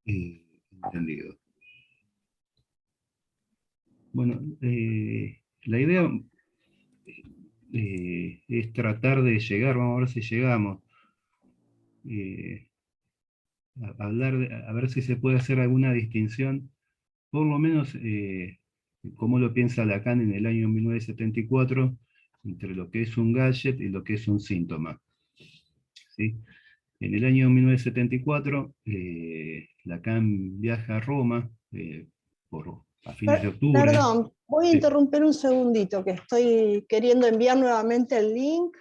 Entendido. Bueno, la idea es tratar de llegar, vamos a ver si llegamos, eh, a ver si se puede hacer alguna distinción, por lo menos como lo piensa Lacan en el año 1974, entre lo que es un gadget y lo que es un síntoma. ¿Sí? En el año 1974, Lacan viaja a Roma a fines de octubre. Perdón, voy a Sí, interrumpir un segundito, que estoy queriendo enviar nuevamente el link.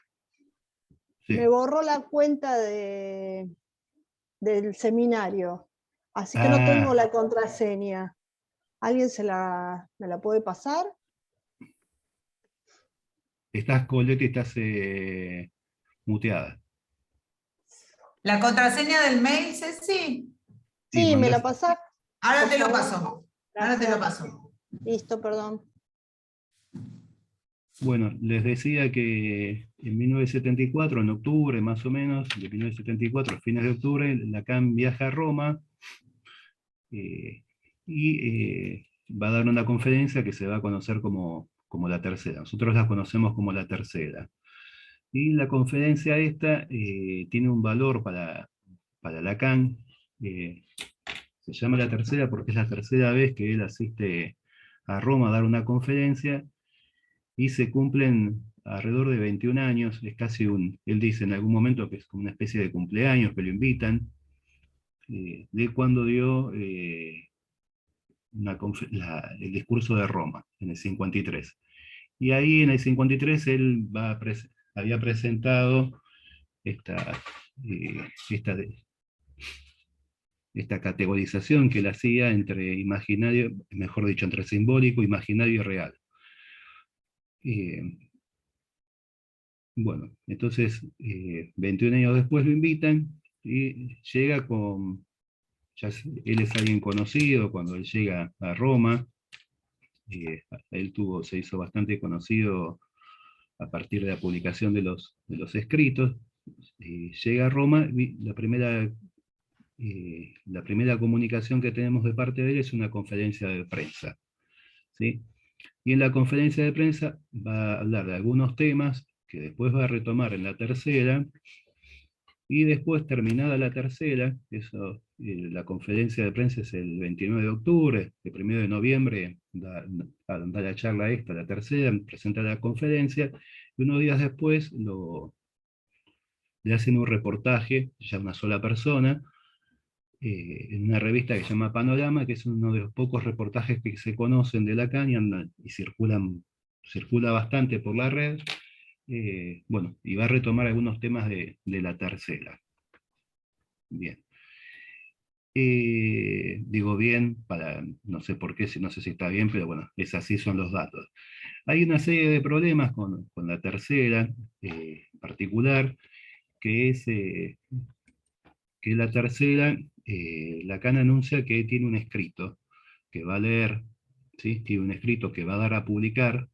Me sí. borró la cuenta del seminario, así que no tengo Ah, la contraseña. ¿Alguien me la puede pasar? estás, Colette, estás muteada. La contraseña del mail, Ceci. Y Sí, me la mandás. pasás, Ahora por te lo favor. paso. Ahora te lo Gracias. paso. Listo, perdón. Bueno, les decía que en 1974, en octubre más o menos, de 1974, a fines de octubre, Lacan viaja a Roma eh, y va a dar una conferencia que se va a conocer como la tercera. Nosotros la conocemos como la tercera. Y la conferencia esta tiene un valor para Lacan. eh, Se llama la tercera porque es la tercera vez que él asiste a Roma a dar una conferencia y se cumplen alrededor de 21 años, es casi él dice en algún momento que es como una especie de cumpleaños que lo invitan, de cuando dio el discurso de Roma, en el 53. Y ahí en el 53 él había presentado esta, esta, esta categorización que él hacía entre imaginario, mejor dicho, entre simbólico, imaginario y real. Eh, bueno, entonces 21 años después lo invitan y llega él es alguien conocido cuando él llega a Roma. Él se hizo bastante conocido a partir de la publicación de los escritos. Llega a Roma y la primera comunicación que tenemos de parte de él es una conferencia de prensa. ¿Sí? Y en la conferencia de prensa va a hablar de algunos temas que después va a retomar en la tercera, y después terminada la tercera, la conferencia de prensa es el 29 de octubre, el 1 de noviembre da la charla esta, la tercera, presenta la conferencia, y unos días después le hacen un reportaje, ya una sola persona, en una revista que se llama Panorama, que es uno de los pocos reportajes que se conocen de Lacan y circula bastante por la red. Bueno, y va a retomar algunos temas de la tercera. Bien. Digo bien, no sé por qué, no sé si está bien, pero bueno, es así son los datos. Hay una serie de problemas con la tercera en particular, que es que la tercera, Lacan anuncia que tiene un escrito que va a leer, ¿sí? Tiene un escrito que va a dar a publicar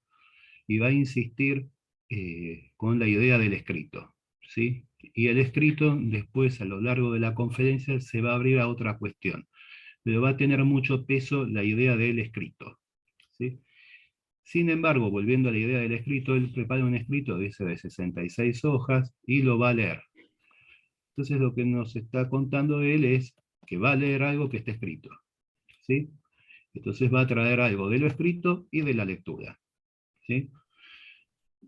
y va a insistir con la idea del escrito, ¿sí? Y el escrito después a lo largo de la conferencia se va a abrir a otra cuestión, pero va a tener mucho peso la idea del escrito, ¿sí? Sin embargo, volviendo a la idea del escrito, él prepara un escrito de 66 hojas y lo va a leer. Entonces lo que nos está contando él es que va a leer algo que está escrito, ¿sí? Entonces va a traer algo de lo escrito y de la lectura, ¿sí?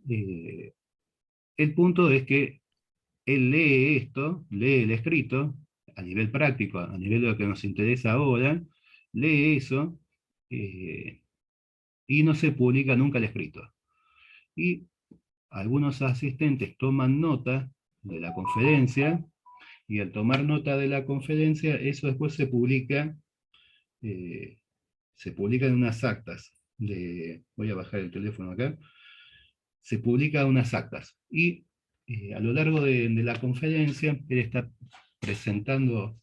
Eh, el punto es que él lee esto, lee el escrito, a nivel práctico, a nivel de lo que nos interesa ahora, lee eso, eh, y no se publica nunca el escrito. Y algunos asistentes toman nota de la conferencia, y al tomar nota de la conferencia, eso después eh, se publica en unas actas. Voy a bajar el teléfono acá. Se publica unas actas. Y a lo largo de la conferencia, él está presentando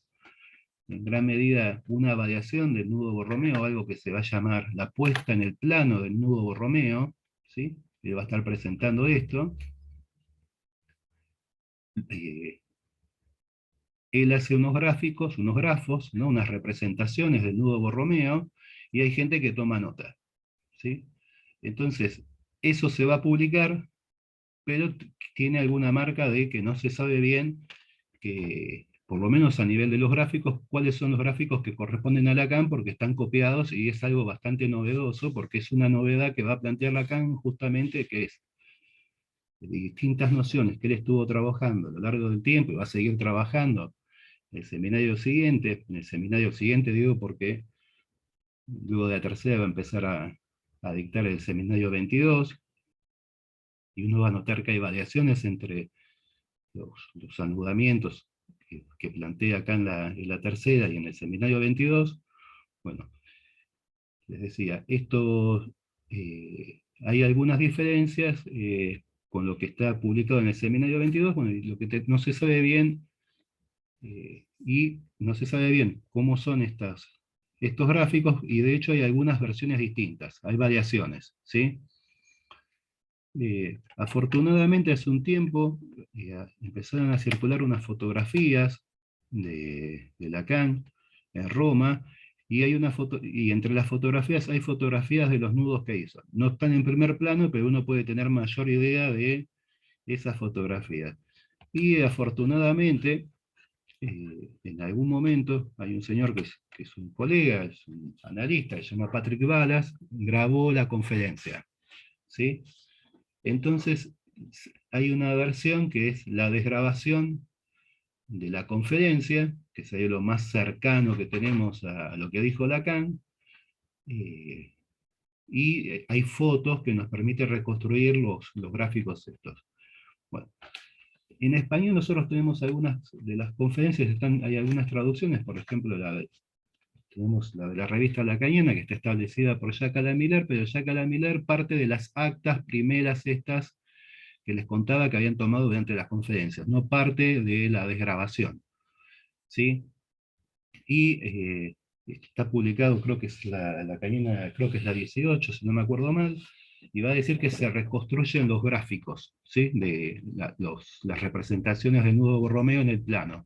en gran medida una variación del nudo Borromeo, algo que se va a llamar la puesta en el plano del nudo Borromeo, ¿sí? Él va a estar presentando esto. Eh, él hace unos gráficos, unos grafos, ¿no? Unas representaciones del nudo Borromeo, y hay gente que toma nota, ¿sí? Entonces, eso se va a publicar, pero tiene alguna marca de que no se sabe bien, que, por lo menos a nivel de los gráficos, cuáles son los gráficos que corresponden a Lacan, porque están copiados y es algo bastante novedoso, porque es una novedad que va a plantear Lacan justamente, que es de distintas nociones que él estuvo trabajando a lo largo del tiempo y va a seguir trabajando en el seminario siguiente digo porque luego de la tercera va a empezar a dictar el seminario 22, y uno va a notar que hay variaciones entre los anudamientos que plantea acá en la tercera y en el seminario 22. Bueno, les decía, hay algunas diferencias con lo que está publicado en el seminario 22, bueno, y lo que no se sabe bien, y no se sabe bien cómo son estos gráficos, y de hecho hay algunas versiones distintas, hay variaciones, ¿sí? Afortunadamente hace un tiempo empezaron a circular unas fotografías de Lacan en Roma, y y entre las fotografías hay fotografías de los nudos que hizo. No están en primer plano, pero uno puede tener mayor idea de esas fotografías. Y afortunadamente, en algún momento, hay un señor que es un colega, es un analista, que se llama Patrick Balas, grabó la conferencia, ¿sí? Entonces, hay una versión que es la desgrabación de la conferencia, que sería lo más cercano que tenemos a lo que dijo Lacan, eh, y hay fotos que nos permiten reconstruir los gráficos estos. Bueno, en español nosotros tenemos algunas de las conferencias, hay algunas traducciones, por ejemplo, tenemos la de la revista Lacaniana, que está establecida por Jacques Alain Miller, pero Jacques Alain Miller parte de las actas primeras estas que les contaba que habían tomado durante las conferencias, no parte de la desgrabación, ¿sí? Y está publicado, creo que es la Cañona, creo que es la 18, si no me acuerdo mal, y va a decir que se reconstruyen los gráficos, ¿sí? De las representaciones del nudo Borromeo en el plano.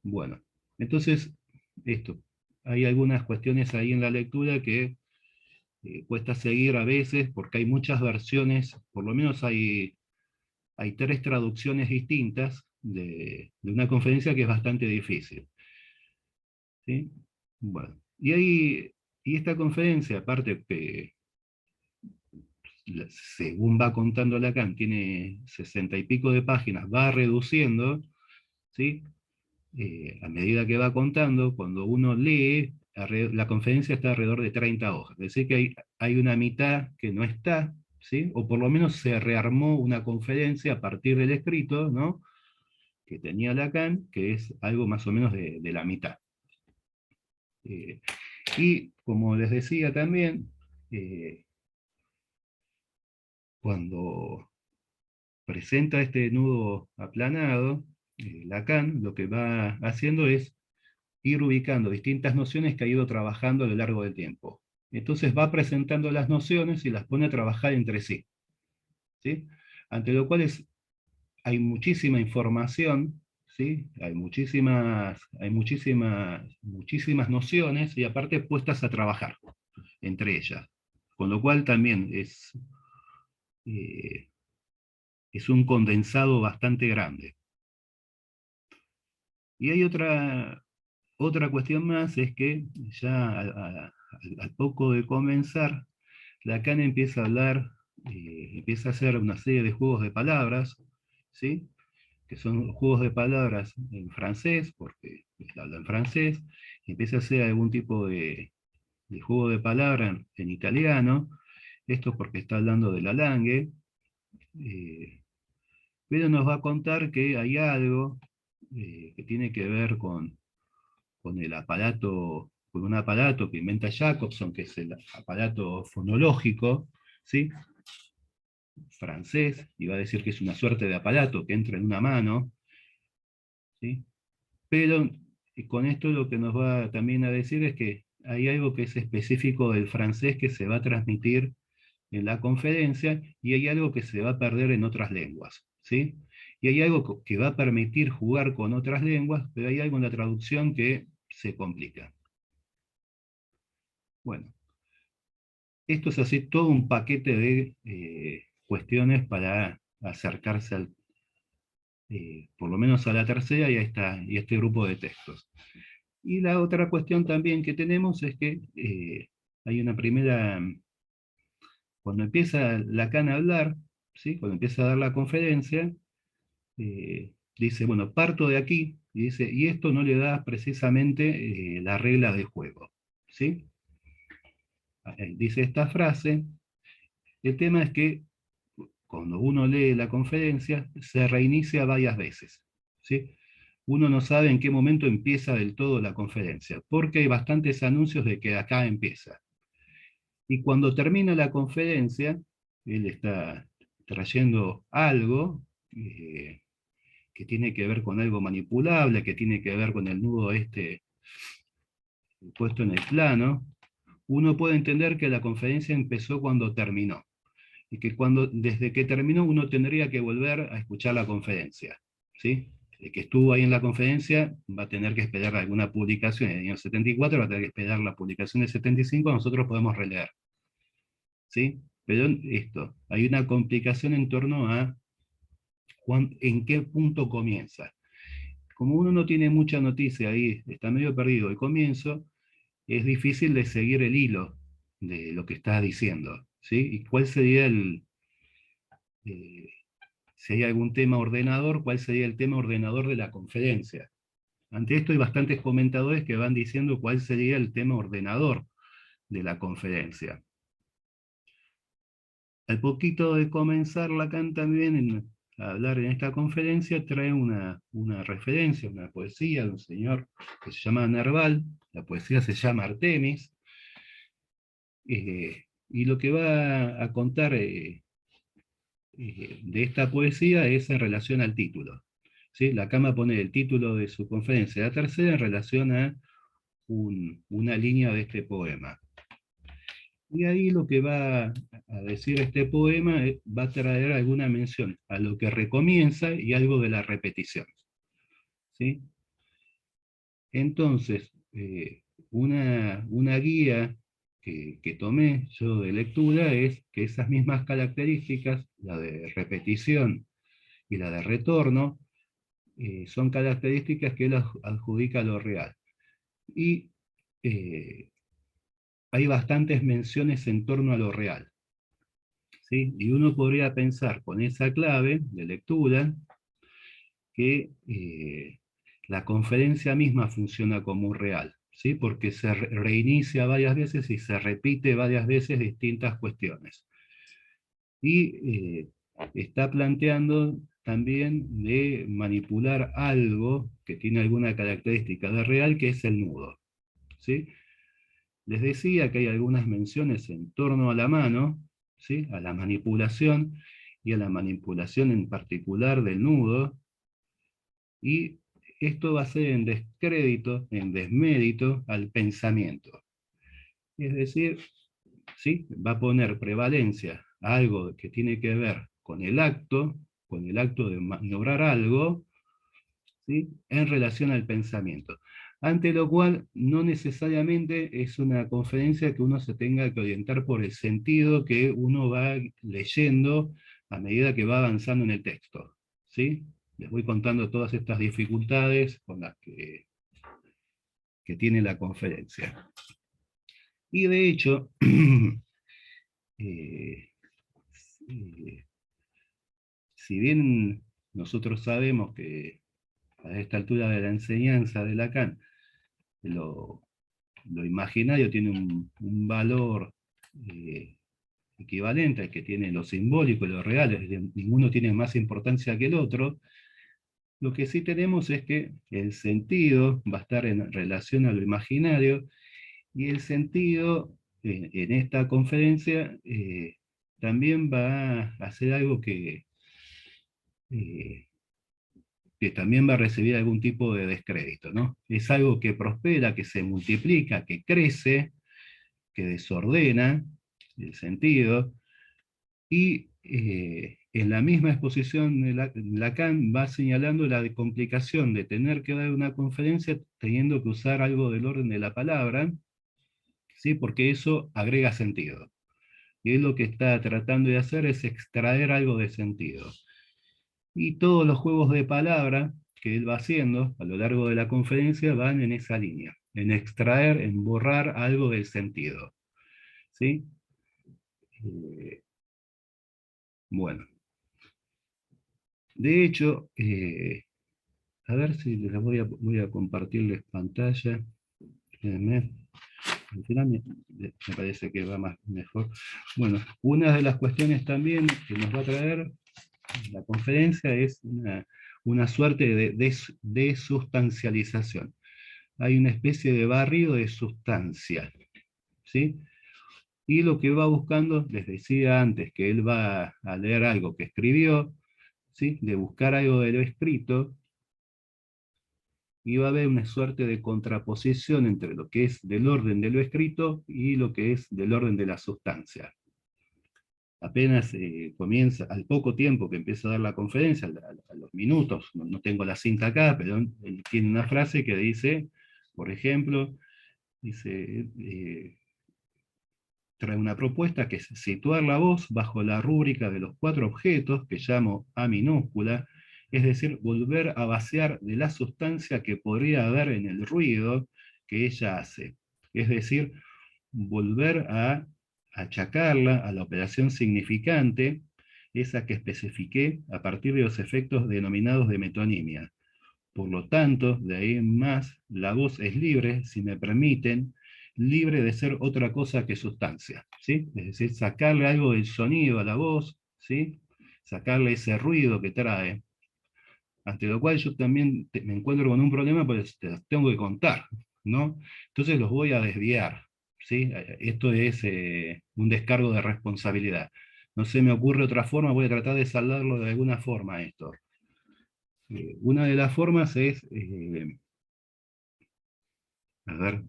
Bueno, entonces, esto, hay algunas cuestiones ahí en la lectura que cuesta seguir a veces, porque hay muchas versiones, por lo menos hay tres traducciones distintas de una conferencia que es bastante difícil, ¿sí? Bueno, y esta conferencia, aparte que según va contando Lacan, tiene 60 y pico de páginas, va reduciendo, ¿sí? A medida que va contando, cuando uno lee, la conferencia está alrededor de 30 hojas. Es decir, que hay una mitad que no está, ¿sí? O por lo menos se rearmó una conferencia a partir del escrito, ¿no? Que tenía Lacan, que es algo más o menos de la mitad. Y como les decía también, cuando presenta este nudo aplanado, Lacan lo que va haciendo es ir ubicando distintas nociones que ha ido trabajando a lo largo del tiempo. Entonces va presentando las nociones y las pone a trabajar entre sí, ¿sí? Ante lo cual hay muchísima información, ¿sí? Muchísimas nociones, y aparte puestas a trabajar entre ellas. Con lo cual también eh, es un condensado bastante grande. Y hay otra cuestión más, es que ya al poco de comenzar, Lacan empieza a hablar, empieza a hacer una serie de juegos de palabras, ¿sí? Que son juegos de palabras en francés, porque él habla en francés, y empieza a hacer algún tipo de juego de palabras en italiano, esto porque está hablando de la langue, pero nos va a contar que hay algo que tiene que ver con el aparato, con un aparato que inventa Jacobson, que es el aparato fonológico, ¿sí? Francés, y va a decir que es una suerte de aparato que entra en una mano, ¿sí? Pero con esto lo que nos va también a decir es que hay algo que es específico del francés que se va a transmitir en la conferencia, y hay algo que se va a perder en otras lenguas, ¿sí? Y hay algo que va a permitir jugar con otras lenguas, pero hay algo en la traducción que se complica. Bueno, esto es así todo un paquete de cuestiones para acercarse por lo menos a la tercera y a este grupo de textos. Y la otra cuestión también que tenemos es que hay una primera, cuando empieza Lacan a hablar, ¿sí? Cuando empieza a dar la conferencia, dice, bueno, parto de aquí, y dice, y esto no le da precisamente la regla del juego, ¿sí? Dice esta frase, el tema es que cuando uno lee la conferencia, se reinicia varias veces, ¿sí? Uno no sabe en qué momento empieza del todo la conferencia, porque hay bastantes anuncios de que acá empieza. Y cuando termina la conferencia, él está trayendo algo que tiene que ver con algo manipulable, que tiene que ver con el nudo este puesto en el plano. Uno puede entender que la conferencia empezó cuando terminó, y que desde que terminó uno tendría que volver a escuchar la conferencia, ¿sí? El que estuvo ahí en la conferencia va a tener que esperar alguna publicación en el año 74, va a tener que esperar la publicación del 75, nosotros podemos releer, ¿sí? Pero esto, hay una complicación en torno a en qué punto comienza. Como uno no tiene mucha noticia ahí, está medio perdido el comienzo, es difícil de seguir el hilo de lo que está diciendo, ¿sí? ¿Y cuál sería eh, si hay algún tema ordenador, cuál sería el tema ordenador de la conferencia? Ante esto hay bastantes comentadores que van diciendo cuál sería el tema ordenador de la conferencia. Al poquito de comenzar Lacan también a hablar en esta conferencia trae una referencia, una poesía de un señor que se llama Nerval, la poesía se llama Artemis, y lo que va a contar de esta poesía es en relación al título, ¿sí? Lacan pone el título de su conferencia, la tercera, en relación a una línea de este poema. Y ahí lo que va a decir este poema va a traer alguna mención a lo que recomienza y algo de la repetición, ¿sí? Entonces, una guía que tomé yo de lectura es que esas mismas características, la de repetición y la de retorno, son características que él adjudica a lo real. Y hay bastantes menciones en torno a lo real, ¿sí? Y uno podría pensar con esa clave de lectura que la conferencia misma funciona como un real, ¿sí? Porque se reinicia varias veces y se repite varias veces distintas cuestiones. Y está planteando también de manipular algo que tiene alguna característica de real, que es el nudo, ¿sí? Les decía que hay algunas menciones en torno a la mano, ¿sí? A la manipulación, y a la manipulación en particular del nudo, y esto va a ser en descrédito, en desmérito al pensamiento. Es decir, ¿sí? Va a poner prevalencia a algo que tiene que ver con el acto de maniobrar algo, ¿sí? En relación al pensamiento. Ante lo cual, no necesariamente es una conferencia que uno se tenga que orientar por el sentido que uno va leyendo a medida que va avanzando en el texto, ¿sí? Les voy contando todas estas dificultades con las que tiene la conferencia. Y de hecho, eh, si bien nosotros sabemos que a esta altura de la enseñanza de Lacan, lo imaginario tiene un valor equivalente al que tiene lo simbólico y lo real, es decir, ninguno tiene más importancia que el otro. Lo que sí tenemos es que el sentido va a estar en relación a lo imaginario, y el sentido en esta conferencia también va a hacer algo eh, que también va a recibir algún tipo de descrédito, ¿no? Es algo que prospera, que se multiplica, que crece, que desordena el sentido, y en la misma exposición de Lacan va señalando la complicación de tener que dar una conferencia teniendo que usar algo del orden de la palabra, ¿sí? Porque eso agrega sentido. Y él lo que está tratando de hacer es extraer algo de sentido. Y todos los juegos de palabra que él va haciendo a lo largo de la conferencia van en esa línea, en extraer, en borrar algo del sentido. ¿Sí? Bueno. De hecho, a ver si les voy a compartirles pantalla. Espérenme. Al final me parece que va mejor. Bueno, una de las cuestiones también que nos va a traer la conferencia es una suerte de sustancialización. Hay una especie de barrido de sustancia, ¿sí? Y lo que va buscando, les decía antes, que él va a leer algo que escribió, ¿sí? De buscar algo de lo escrito, y va a haber una suerte de contraposición entre lo que es del orden de lo escrito y lo que es del orden de la sustancia. Apenas comienza, al poco tiempo que empieza a dar la conferencia, a los minutos, no tengo la cinta acá, pero él tiene una frase que dice, por ejemplo, dice, trae una propuesta que es situar la voz bajo la rúbrica de los 4 objetos que llamo A minúscula, es decir, volver a vaciar de la sustancia que podría haber en el ruido que ella hace. Es decir, volver a achacarla a la operación significante, esa que especifiqué a partir de los efectos denominados de metonimia. Por lo tanto, de ahí en más, la voz es libre, si me permiten, libre de ser otra cosa que sustancia, ¿sí? Es decir, sacarle algo del sonido a la voz, ¿sí? Sacarle ese ruido que trae, ante lo cual yo también me encuentro con un problema, pues te los tengo que contar, ¿no? Entonces los voy a desviar, ¿sí? Esto es un descargo de responsabilidad. No se me ocurre otra forma, voy a tratar de saldarlo de alguna forma esto. Una de las formas es, a ver,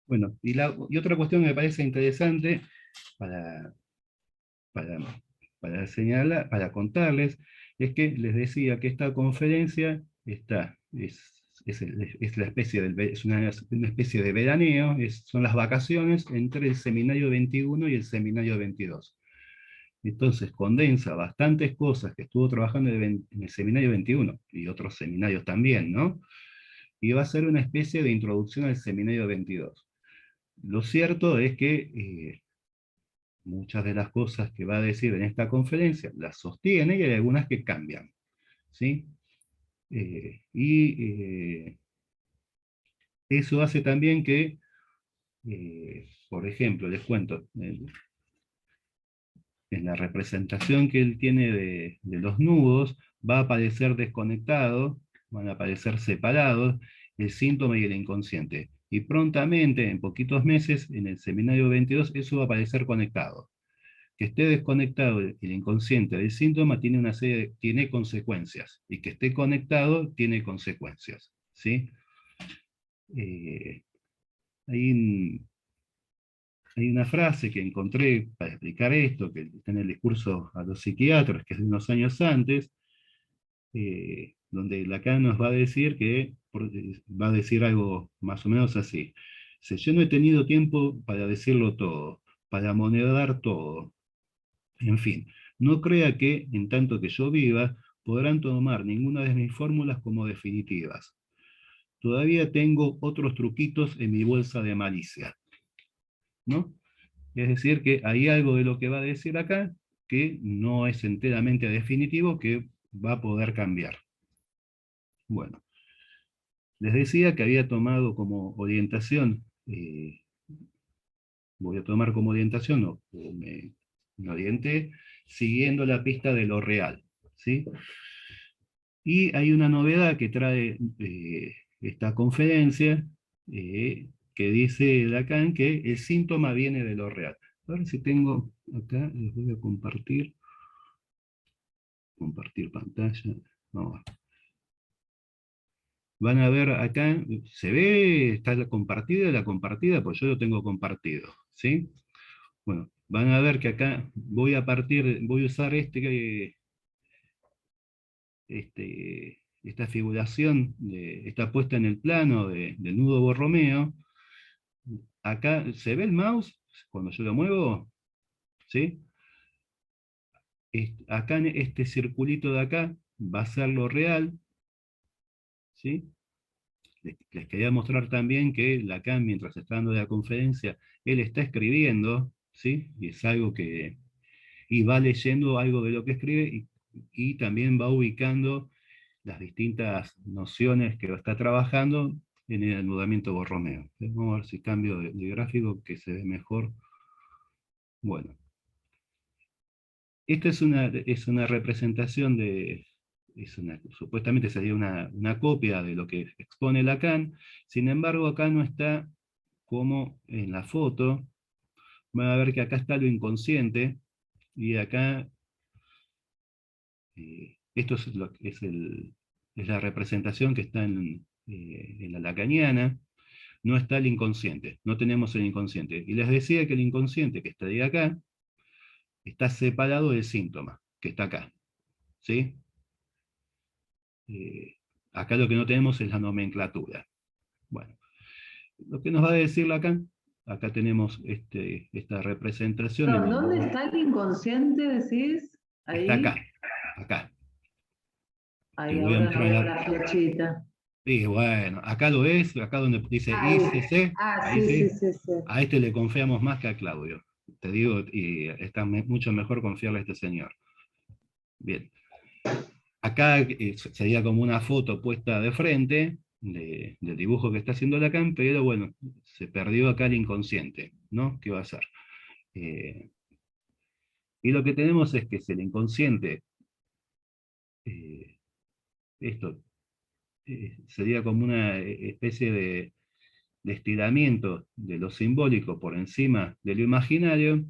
bueno, y otra cuestión que me parece interesante para, para, para señalar, para contarles, es que les decía que esta conferencia es la especie es una especie de veraneo, son las vacaciones entre el seminario 21 y el seminario 22. Entonces condensa bastantes cosas que estuvo trabajando en el seminario 21 y otros seminarios también, ¿no? Y va a ser una especie de introducción al seminario 22. Lo cierto es que muchas de las cosas que va a decir en esta conferencia las sostiene y hay algunas que cambian, ¿sí? Eso hace también que, por ejemplo, les cuento, en la representación que él tiene de los nudos, va a aparecer desconectado, van a aparecer separados el síntoma y el inconsciente. Y prontamente, en poquitos meses, en el seminario 22, eso va a aparecer conectado. Que esté desconectado el inconsciente del síntoma tiene tiene consecuencias, y que esté conectado tiene consecuencias, ¿sí? Hay una frase que encontré para explicar esto, que está en el discurso a los psiquiatras, que es de unos años antes, donde Lacan nos va a decir va a decir algo más o menos así. Si yo no he tenido tiempo para decirlo todo, para amonedar todo, en fin, no crea que, en tanto que yo viva, podrán tomar ninguna de mis fórmulas como definitivas. Todavía tengo otros truquitos en mi bolsa de malicia, ¿no? Es decir, que hay algo de lo que va a decir acá que no es enteramente definitivo, que va a poder cambiar. Bueno, les decía que había tomado como orientación, voy a tomar como orientación, o me orienté siguiendo la pista de lo real, ¿sí? Y hay una novedad que trae esta conferencia, que dice Lacan que el síntoma viene de lo real. A ver si tengo acá, les voy a compartir pantalla. Vamos. van a ver acá, ¿se ve? ¿Está la compartida? Pues yo lo tengo compartido, ¿sí? Bueno, van a ver que acá voy a usar esta figuración, está puesta en el plano del nudo Borromeo. Acá, ¿se ve el mouse cuando yo lo muevo? ¿Sí? Acá en este circulito de acá va a ser lo real, ¿sí? Les quería mostrar también que Lacan, mientras está dando la conferencia, él está escribiendo, ¿sí? Y es algo y va leyendo algo de lo que escribe y también va ubicando las distintas nociones que está trabajando en el anudamiento Borromeo. Vamos a ver si cambio de gráfico que se ve mejor. Bueno, esta es una representación supuestamente sería una copia de lo que expone Lacan, sin embargo acá no está como en la foto. Van a ver que acá está lo inconsciente, y acá, esto es la representación que está en la lacaniana, no está el inconsciente, no tenemos el inconsciente. Y les decía que el inconsciente que está de acá, está separado del síntoma, que está acá, ¿sí? Acá lo que no tenemos es la nomenclatura. Bueno, lo que nos va a decir Lacan, acá tenemos esta representación. No, ¿dónde está el inconsciente, decís? Ahí. Está acá, acá. Ahí, Te voy a ahora no veo mostrar la flechita. Y bueno, acá lo ves, acá donde dice Ahí. ICC, ahí Sí, sí, sí, sí. a este le confiamos más que a Claudio. Te digo, y está mucho mejor confiarle a este señor. Bien. Acá sería como una foto puesta de frente del dibujo que está haciendo Lacan, pero bueno, se perdió acá el inconsciente, ¿no? ¿Qué va a hacer? Y lo que tenemos es que si el inconsciente, esto sería como una especie de estiramiento de lo simbólico por encima de lo imaginario,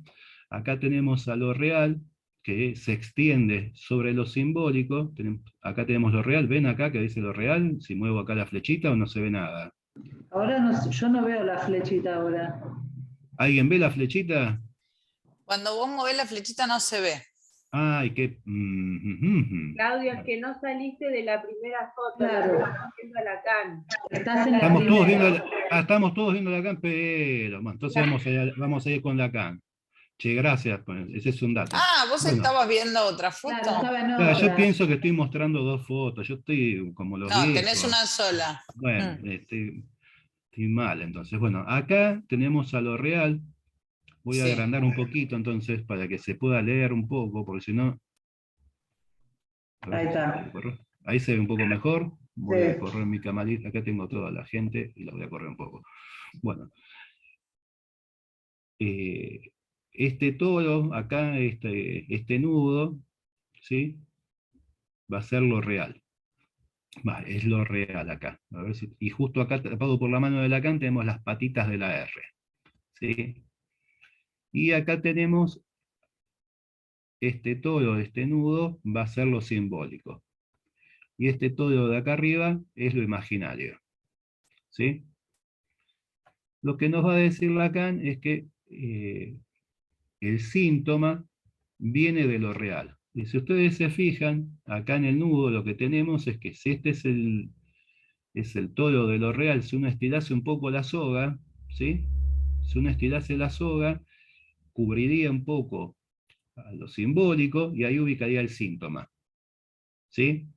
acá tenemos a lo real, que se extiende sobre lo simbólico. Acá tenemos lo real, ven acá que dice lo real, si muevo acá la flechita o no se ve nada. Ahora no, yo no veo la flechita ahora. ¿Alguien ve la flechita? Cuando vos movés la flechita no se ve. Ay, qué... Claudio, es que no saliste de la primera foto, Claro. estamos viendo a Lacan. Estás en la Estamos todos primera. viendo, estamos todos viendo Lacan, pero bueno, entonces vamos a ir con Lacan. Che, gracias, pues, ese es un dato. Ah, vos Bueno, estabas viendo otra foto. Claro, estaba en claro, yo otra. pienso que estoy mostrando dos fotos, yo estoy como los No, viejos. tenés una sola. Bueno, estoy mal, entonces. Bueno, acá tenemos a lo real. Voy a Sí. agrandar un poquito entonces para que se pueda leer un poco, porque si no... a ver Ahí si se está. puede correr. Ahí se ve un poco mejor. Voy Sí. a correr mi camarita, acá tengo toda la gente y la voy a correr un poco. Bueno, este toro, acá, este nudo, ¿sí? Va a ser lo real. Es lo real acá. A ver y justo acá, tapado por la mano de Lacan, tenemos las patitas de la R. ¿Sí? Y acá tenemos este toro, este nudo, va a ser lo simbólico. Y este toro de acá arriba es lo imaginario. ¿Sí? Lo que nos va a decir Lacan es que el síntoma viene de lo real. Y si ustedes se fijan, acá en el nudo lo que tenemos es que si este es el toro de lo real, si uno estirase un poco la soga, ¿sí? Si uno estirase la soga, cubriría un poco a lo simbólico y ahí ubicaría el síntoma. ¿Sí?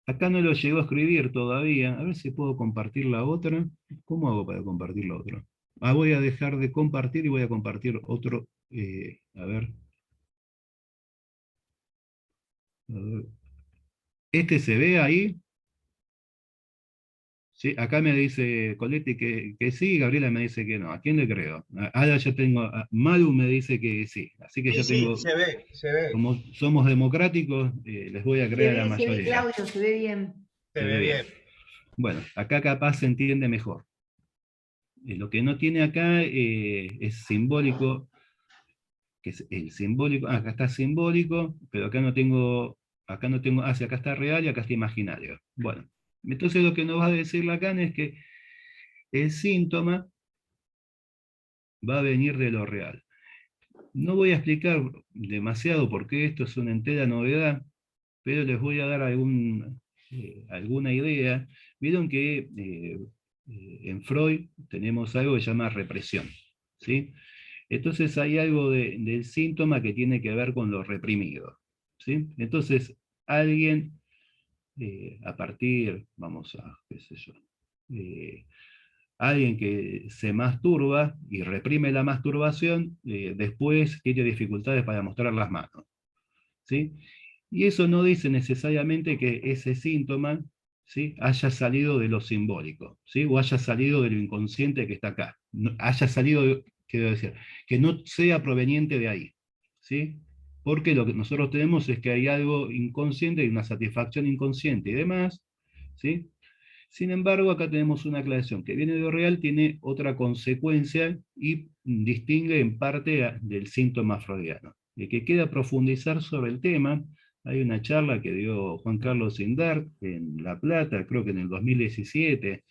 Acá no lo llegó a escribir todavía. A ver si puedo compartir la otra. ¿Cómo hago para compartir la otra? Voy a dejar de compartir y voy a compartir otro. A ver. A ver. ¿Este se ve ahí? Sí, acá me dice Coletti que sí, Gabriela me dice que no. ¿A quién le creo? Ahora yo tengo, Malu me dice que sí. Así que yo tengo, se ve, se ve. como somos democráticos, les voy a creer a la Se ve, mayoría. Claudio, se ve bien. Se ve bien. Bueno, acá capaz se entiende mejor. Lo que no tiene acá es simbólico, que es el simbólico, acá está simbólico, pero acá no tengo acá no tengo, si acá está real y acá está imaginario. Bueno, entonces lo que nos va a decir Lacan es que el síntoma va a venir de lo real. No voy a explicar demasiado porque esto es una entera novedad, pero les voy a dar alguna idea. Vieron que en Freud tenemos algo que se llama represión, ¿sí? Entonces hay algo del síntoma que tiene que ver con lo reprimido, ¿sí? Entonces, alguien, a partir, vamos a, qué sé yo, alguien que se masturba y reprime la masturbación, después tiene dificultades para mostrar las manos, ¿sí? Y eso no dice necesariamente que ese síntoma, ¿sí?, haya salido de lo simbólico, ¿sí?, o haya salido de lo inconsciente que está acá. Haya salido, quiero decir, que no sea proveniente de ahí, ¿sí? Porque lo que nosotros tenemos es que hay algo inconsciente y una satisfacción inconsciente y demás, ¿sí? Sin embargo, acá tenemos una aclaración que viene de lo real, tiene otra consecuencia y distingue en parte del síntoma freudiano. El que quiera profundizar sobre el tema, hay una charla que dio Juan Carlos Sindart en La Plata, creo que en el 2017,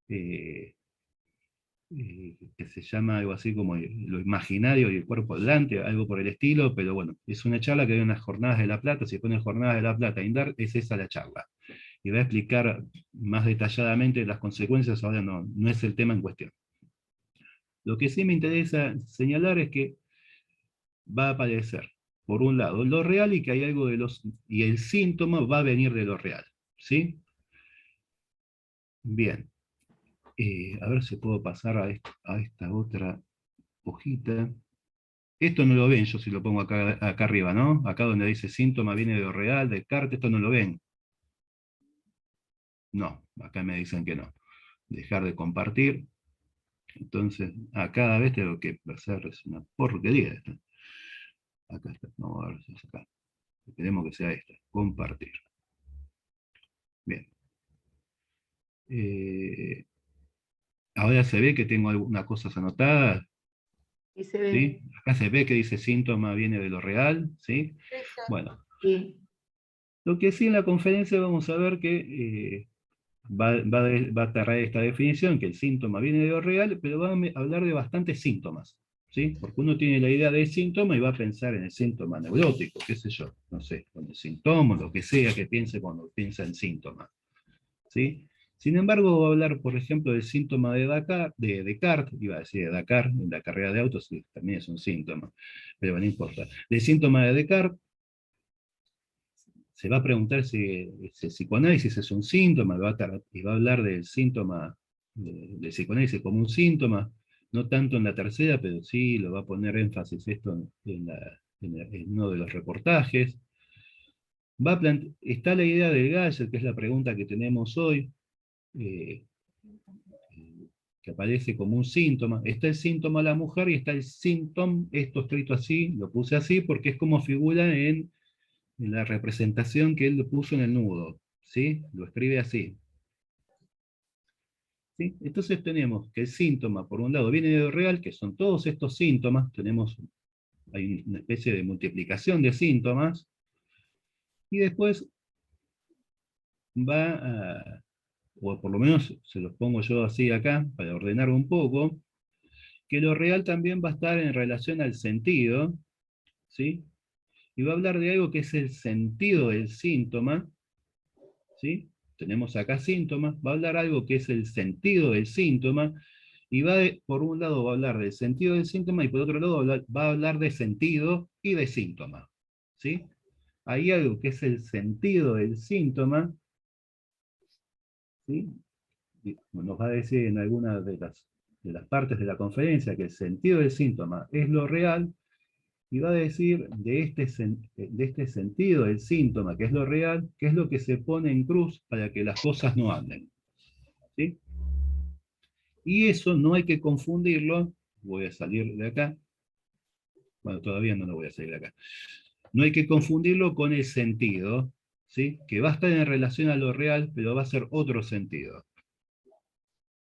que se llama algo así como lo imaginario y el cuerpo delante, algo por el estilo, pero bueno, es una charla que dio en las Jornadas de La Plata. Si pone Jornadas de La Plata Sindart, es esa la charla. Y va a explicar más detalladamente las consecuencias, ahora no es el tema en cuestión. Lo que sí me interesa señalar es que va a aparecer, por un lado, lo real y que hay algo y el síntoma va a venir de lo real, ¿sí? Bien, a ver si puedo pasar a esta otra hojita. Esto no lo ven yo si lo pongo acá arriba, ¿no? Acá donde dice síntoma viene de lo real, Descartes, esto no lo ven. No, acá me dicen que no. Dejar de compartir. Entonces, a cada vez tengo que hacer, es una porquería esta. Acá está, vamos a ver si es acá. Esperemos que sea esta, compartir. Bien. Ahora se ve que tengo algunas cosas anotadas, Y se ve. ¿sí? Acá se ve que dice síntoma viene de lo real, ¿sí? Bueno, Sí. lo que sí en la conferencia vamos a ver que va a traer esta definición, que el síntoma viene de lo real, pero va a hablar de bastantes síntomas, ¿sí? Porque uno tiene la idea del síntoma y va a pensar en el síntoma neurótico, qué sé yo, no sé, con el síntoma, lo que sea que piense cuando piensa en síntoma, ¿sí? Sin embargo, va a hablar, por ejemplo, del síntoma de Descartes, iba a decir de Dakar, en la carrera de autos, que también es un síntoma, pero no importa. Del síntoma de Descartes, se va a preguntar si el psicoanálisis es un síntoma, y va a hablar del síntoma del psicoanálisis como un síntoma, no tanto en la tercera, pero sí lo va a poner énfasis esto en uno de los reportajes. Está la idea del gadget, que es la pregunta que tenemos hoy, eh, que aparece como un síntoma. Está el síntoma de la mujer y está el síntoma, esto escrito así, lo puse así porque es como figura en la representación que él puso en el nudo, ¿sí? Lo escribe así. ¿Sí? Entonces tenemos que el síntoma, por un lado, viene de lo real, que son todos estos síntomas, hay una especie de multiplicación de síntomas, y después o por lo menos se los pongo yo así acá, para ordenar un poco, que lo real también va a estar en relación al sentido, ¿sí? Y va a hablar de algo que es el sentido del síntoma, ¿sí? Tenemos acá síntomas, va a hablar algo que es el sentido del síntoma, y por un lado va a hablar del sentido del síntoma, y por otro lado va a hablar de sentido y de síntoma, ¿sí? Hay algo que es el sentido del síntoma, ¿sí? Nos va a decir en alguna de las partes de la conferencia que el sentido del síntoma es lo real, y va a decir de este sentido del síntoma, que es lo real, que es lo que se pone en cruz para que las cosas no anden, ¿sí? Y eso no hay que confundirlo, voy a salir de acá, bueno, todavía no lo voy a salir de acá, no hay que confundirlo con el sentido, ¿sí? Que va a estar en relación a lo real, pero va a ser otro sentido,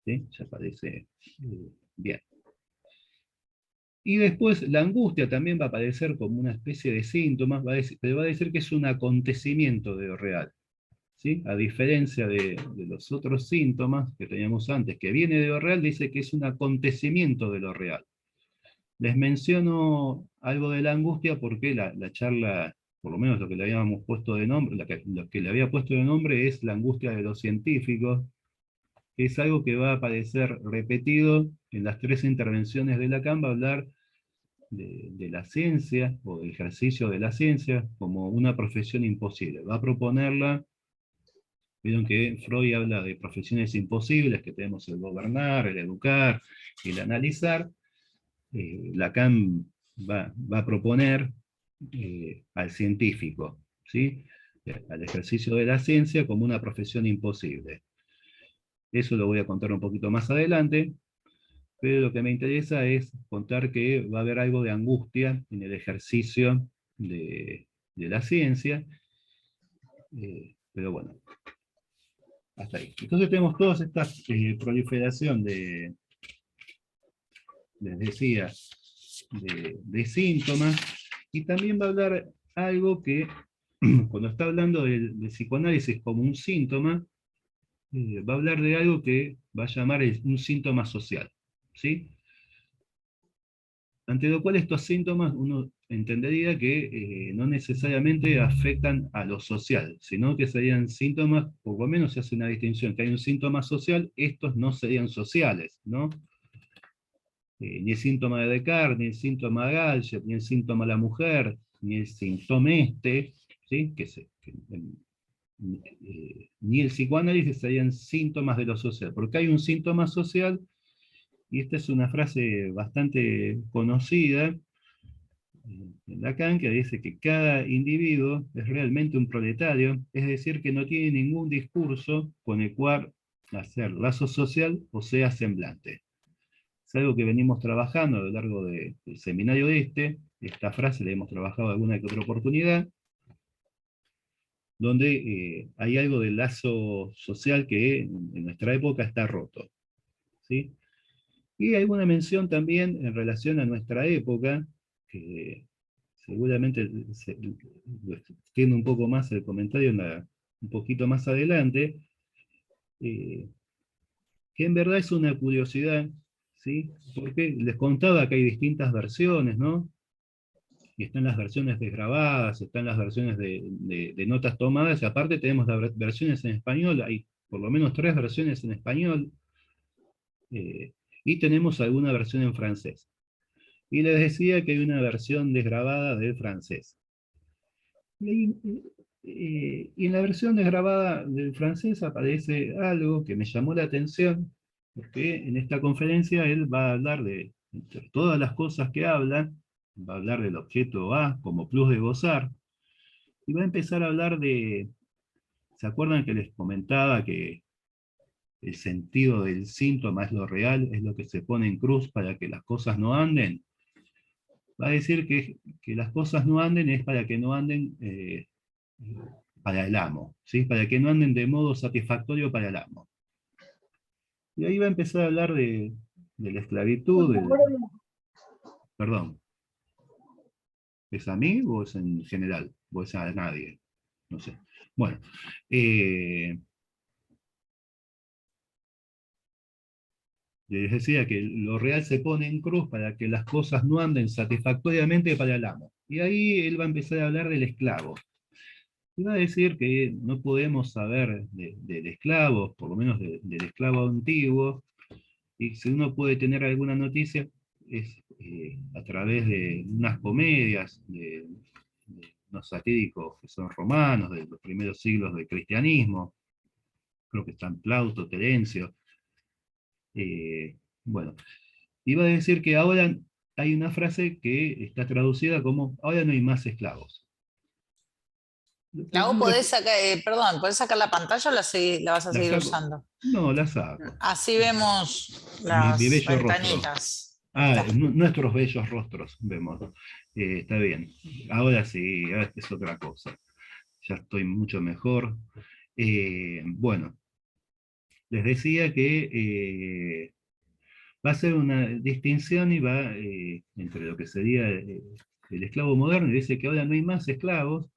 ¿sí? Ya parece bien. Y después la angustia también va a aparecer como una especie de síntoma, pero va a decir que es un acontecimiento de lo real. ¿Sí? A diferencia de los otros síntomas que teníamos antes, que viene de lo real, dice que es un acontecimiento de lo real. Les menciono algo de la angustia porque la charla, por lo menos lo que le habíamos puesto de nombre, lo que le había puesto de nombre es la angustia de los científicos, que es algo que va a aparecer repetido en las 3 intervenciones de Lacan. Va a hablar de la ciencia o del ejercicio de la ciencia como una profesión imposible. Va a proponerla. Vieron que Freud habla de profesiones imposibles, que tenemos el gobernar, el educar, el analizar. Lacan va a proponer al científico, ¿sí? Al ejercicio de la ciencia como una profesión imposible. Eso lo voy a contar un poquito más adelante, pero lo que me interesa es contar que va a haber algo de angustia en el ejercicio de la ciencia, pero bueno, hasta ahí. Entonces tenemos toda esta proliferación les decía, de síntomas, y también va a hablar algo que, cuando está hablando del psicoanálisis como un síntoma, va a hablar de algo que va a llamar un síntoma social, ¿sí? Ante lo cual estos síntomas uno entendería que no necesariamente afectan a lo social, sino que serían síntomas, por lo menos se hace una distinción, que hay un síntoma social, estos no serían sociales, ¿no? Ni el síntoma de Descartes, ni el síntoma de Gallagher, ni el síntoma de la mujer, ni el síntoma ¿sí? Ni el psicoanálisis serían síntomas de lo social, porque hay un síntoma social, y esta es una frase bastante conocida en Lacan, que dice que cada individuo es realmente un proletario, es decir, que no tiene ningún discurso con el cual hacer lazo social o sea semblante. Es algo que venimos trabajando a lo largo del seminario esta frase la hemos trabajado alguna que otra oportunidad, donde hay algo del lazo social que en nuestra época está roto, ¿sí? Y hay una mención también en relación a nuestra época, que seguramente lo extiendo un poco más el comentario un poquito más adelante, que en verdad es una curiosidad, ¿sí? Porque les contaba que hay distintas versiones, ¿no? Y están las versiones desgrabadas, están las versiones de notas tomadas, y aparte tenemos las versiones en español, hay por lo menos 3 versiones en español, y tenemos alguna versión en francés. Y les decía que hay una versión desgrabada del francés. Y en la versión desgrabada del francés aparece algo que me llamó la atención, porque en esta conferencia él va a hablar entre todas las cosas que habla, va a hablar del objeto A como plus de gozar, y va a empezar a hablar ¿se acuerdan que les comentaba que el sentido del síntoma es lo real, es lo que se pone en cruz para que las cosas no anden? Va a decir que las cosas no anden es para que no anden para el amo, ¿sí? Para que no anden de modo satisfactorio para el amo. Y ahí va a empezar a hablar de la esclavitud, perdón, ¿es a mí o es en general? ¿O es a nadie? No sé. Bueno, les decía que lo real se pone en cruz para que las cosas no anden satisfactoriamente para el amo. Y ahí él va a empezar a hablar del esclavo. Y va a decir que no podemos saber del esclavo, por lo menos del esclavo antiguo, y si uno puede tener alguna noticia es a través de unas comedias, de unos satíricos que son romanos, de los primeros siglos del cristianismo, creo que están Plauto, Terencio. Bueno, iba a decir que ahora hay una frase que está traducida como, ahora no hay más esclavos. Lau, ¿podés sacar, perdón, ¿podés sacar la pantalla o la vas a ¿La seguir saco? usando? No, la saco. Así vemos Mi las bello rostro. ventanitas. Ahí está. Nuestros bellos rostros vemos. Está bien. Ahora sí, ahora es otra cosa. Ya estoy mucho mejor. Bueno, les decía que va a hacer una distinción y va entre lo que sería el esclavo moderno, y dice que ahora no hay más esclavos.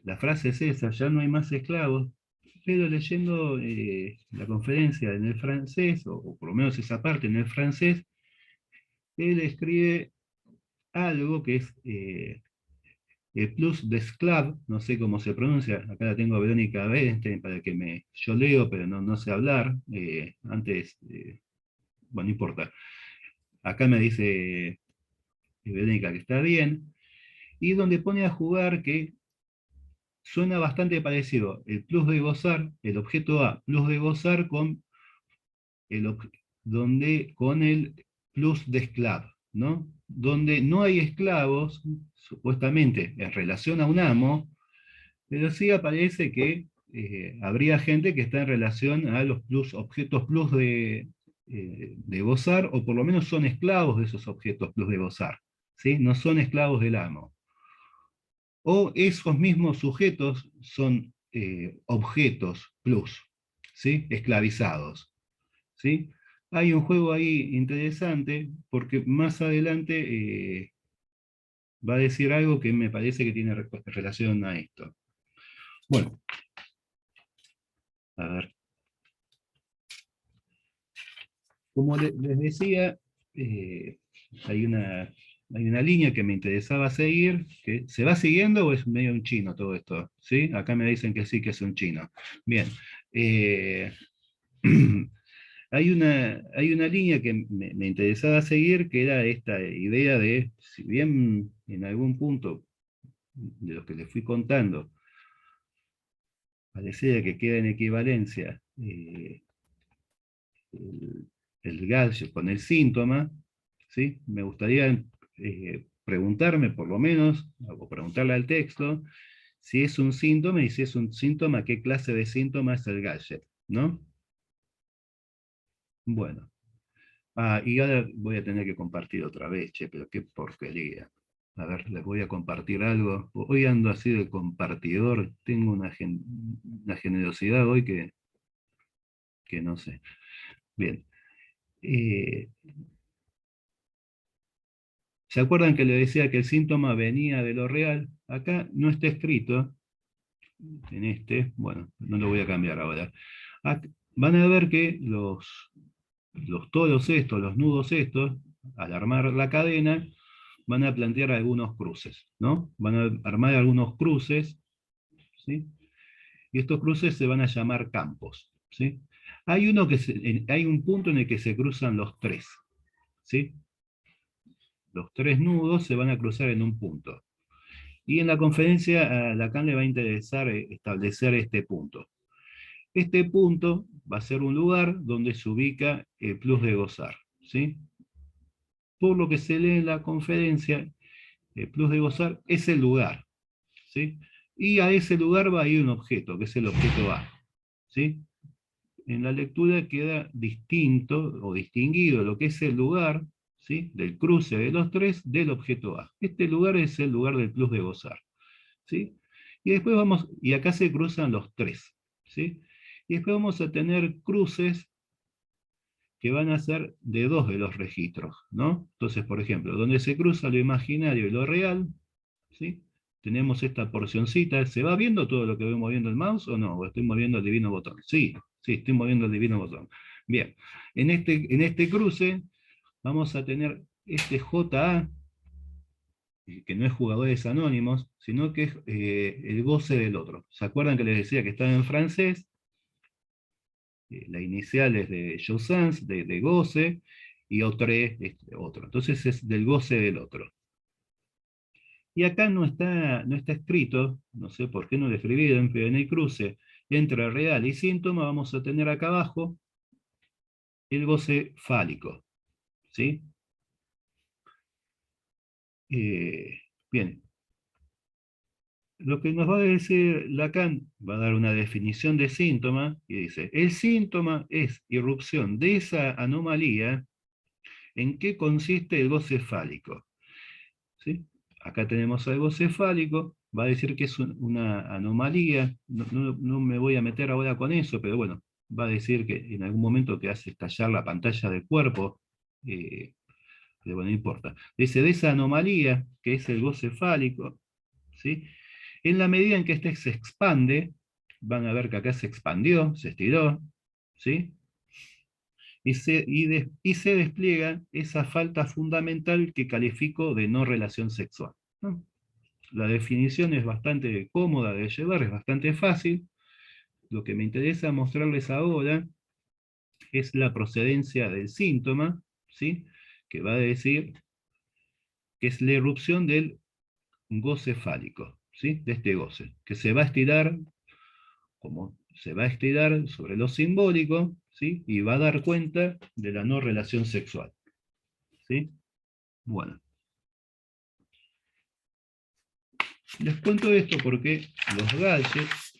La frase es esa, ya no hay más esclavos, pero leyendo la conferencia en el francés, o por lo menos esa parte en el francés, él escribe algo que es el plus d'esclave, no sé cómo se pronuncia, acá la tengo a Verónica Benstein para que yo leo, pero no sé hablar, antes, bueno, no importa, acá me dice Verónica que está bien, y donde pone a jugar que suena bastante parecido el plus de gozar, el objeto A, plus de gozar con el plus de esclavo, ¿no? Donde no hay esclavos, supuestamente en relación a un amo, pero sí aparece que habría gente que está en relación a los objetos plus de gozar, o por lo menos son esclavos de esos objetos plus de gozar, ¿sí? No son esclavos del amo. O esos mismos sujetos son objetos plus, ¿sí? Esclavizados, ¿sí? Hay un juego ahí interesante porque más adelante va a decir algo que me parece que tiene relación a esto. Bueno, a ver. Como les decía, hay una línea que me interesaba seguir, que ¿se va siguiendo o es medio un chino todo esto? ¿Sí? Acá me dicen que sí, que es un chino. Bien. Hay una línea que me interesaba seguir, que era esta idea de, si bien en algún punto de los que les fui contando, parecía que queda en equivalencia el, el gallo con el síntoma, ¿sí? Me gustaría preguntarme, por lo menos, o preguntarle al texto, si es un síntoma, y si es un síntoma, qué clase de síntoma es el gadget, ¿no? Bueno. Y ahora voy a tener que compartir otra vez, che, pero qué porquería. A ver, les voy a compartir algo. Hoy ando así de compartidor, tengo una generosidad hoy que no sé. Bien. Eh, ¿Se acuerdan que le decía que el síntoma venía de lo real? Acá no está escrito, en este, bueno, no lo voy a cambiar ahora. Van a ver que los toros estos, los nudos estos, al armar la cadena, van a plantear algunos cruces, ¿no? Van a armar algunos cruces, ¿sí? Y estos cruces se van a llamar campos, ¿sí? Hay un punto en el que se cruzan los tres, ¿sí? Los tres nudos se van a cruzar en un punto. Y en la conferencia a Lacan le va a interesar establecer este punto. Este punto va a ser un lugar donde se ubica el plus de gozar, ¿sí? Por lo que se lee en la conferencia, el plus de gozar es el lugar, ¿sí? Y a ese lugar va a ir un objeto, que es el objeto A, ¿sí? En la lectura queda distinto o distinguido lo que es el lugar, ¿sí? Del cruce de los tres del objeto A. Este lugar es el lugar del plus de gozar, ¿sí? Y después y acá se cruzan los tres, ¿sí? Y después vamos a tener cruces que van a ser de dos de los registros, ¿no? Entonces, por ejemplo, donde se cruza lo imaginario y lo real, ¿sí? Tenemos esta porcioncita. ¿Se va viendo todo lo que voy moviendo el mouse o no? ¿O estoy moviendo el divino botón? Sí, sí, estoy moviendo el divino botón. Bien, en este cruce vamos a tener este JA, que no es jugadores anónimos, sino que es el goce del otro. ¿Se acuerdan que les decía que estaba en francés? La inicial es de Joussens, de goce, y autre, otro. Entonces es del goce del otro. Y acá no está escrito, no sé por qué no lo escribieron, pero en el cruce entre real y síntoma vamos a tener acá abajo el goce fálico, ¿sí? Bien, lo que nos va a decir Lacan, va a dar una definición de síntoma, y dice, el síntoma es irrupción de esa anomalía. ¿En qué consiste el goce fálico? ¿Sí? Acá tenemos algo cefálico, va a decir que es una anomalía, no me voy a meter ahora con eso, pero bueno, va a decir que en algún momento que hace estallar la pantalla del cuerpo, pero bueno, no importa. Dice, de esa anomalía, que es el goce fálico, ¿sí? En la medida en que este se expande, van a ver que acá se expandió, se estiró, ¿sí? Y se despliega esa falta fundamental que califico de no relación sexual, ¿no? La definición es bastante cómoda de llevar, es bastante fácil. Lo que me interesa mostrarles ahora es la procedencia del síntoma, ¿sí? Que va a decir que es la erupción del goce fálico, ¿sí? De este goce, que se va a estirar, como se va a estirar sobre lo simbólico, ¿sí? Y va a dar cuenta de la no relación sexual, ¿sí? Bueno. Les cuento esto porque los gadgets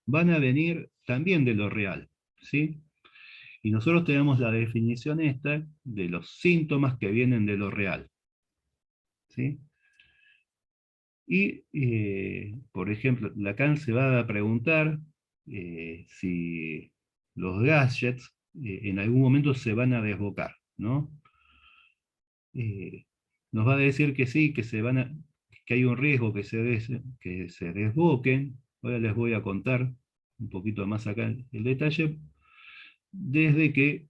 van a venir también de lo real, ¿sí? Y nosotros tenemos la definición esta de los síntomas que vienen de lo real, ¿sí? Y, por ejemplo, Lacan se va a preguntar si los gadgets en algún momento se van a desbocar, ¿no? Nos va a decir que sí, que hay un riesgo que se desboquen. Ahora les voy a contar un poquito más acá el detalle, desde que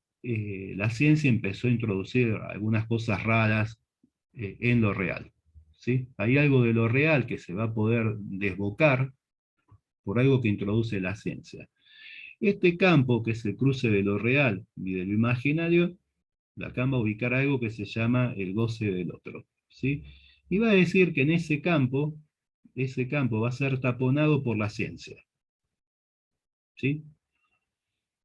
la ciencia empezó a introducir algunas cosas raras en lo real, ¿sí? Hay algo de lo real que se va a poder desbocar por algo que introduce la ciencia. Este campo, que es el cruce de lo real y de lo imaginario, Lacan va a ubicar algo que se llama el goce del otro, ¿sí? Y va a decir que en ese campo va a ser taponado por la ciencia, ¿sí?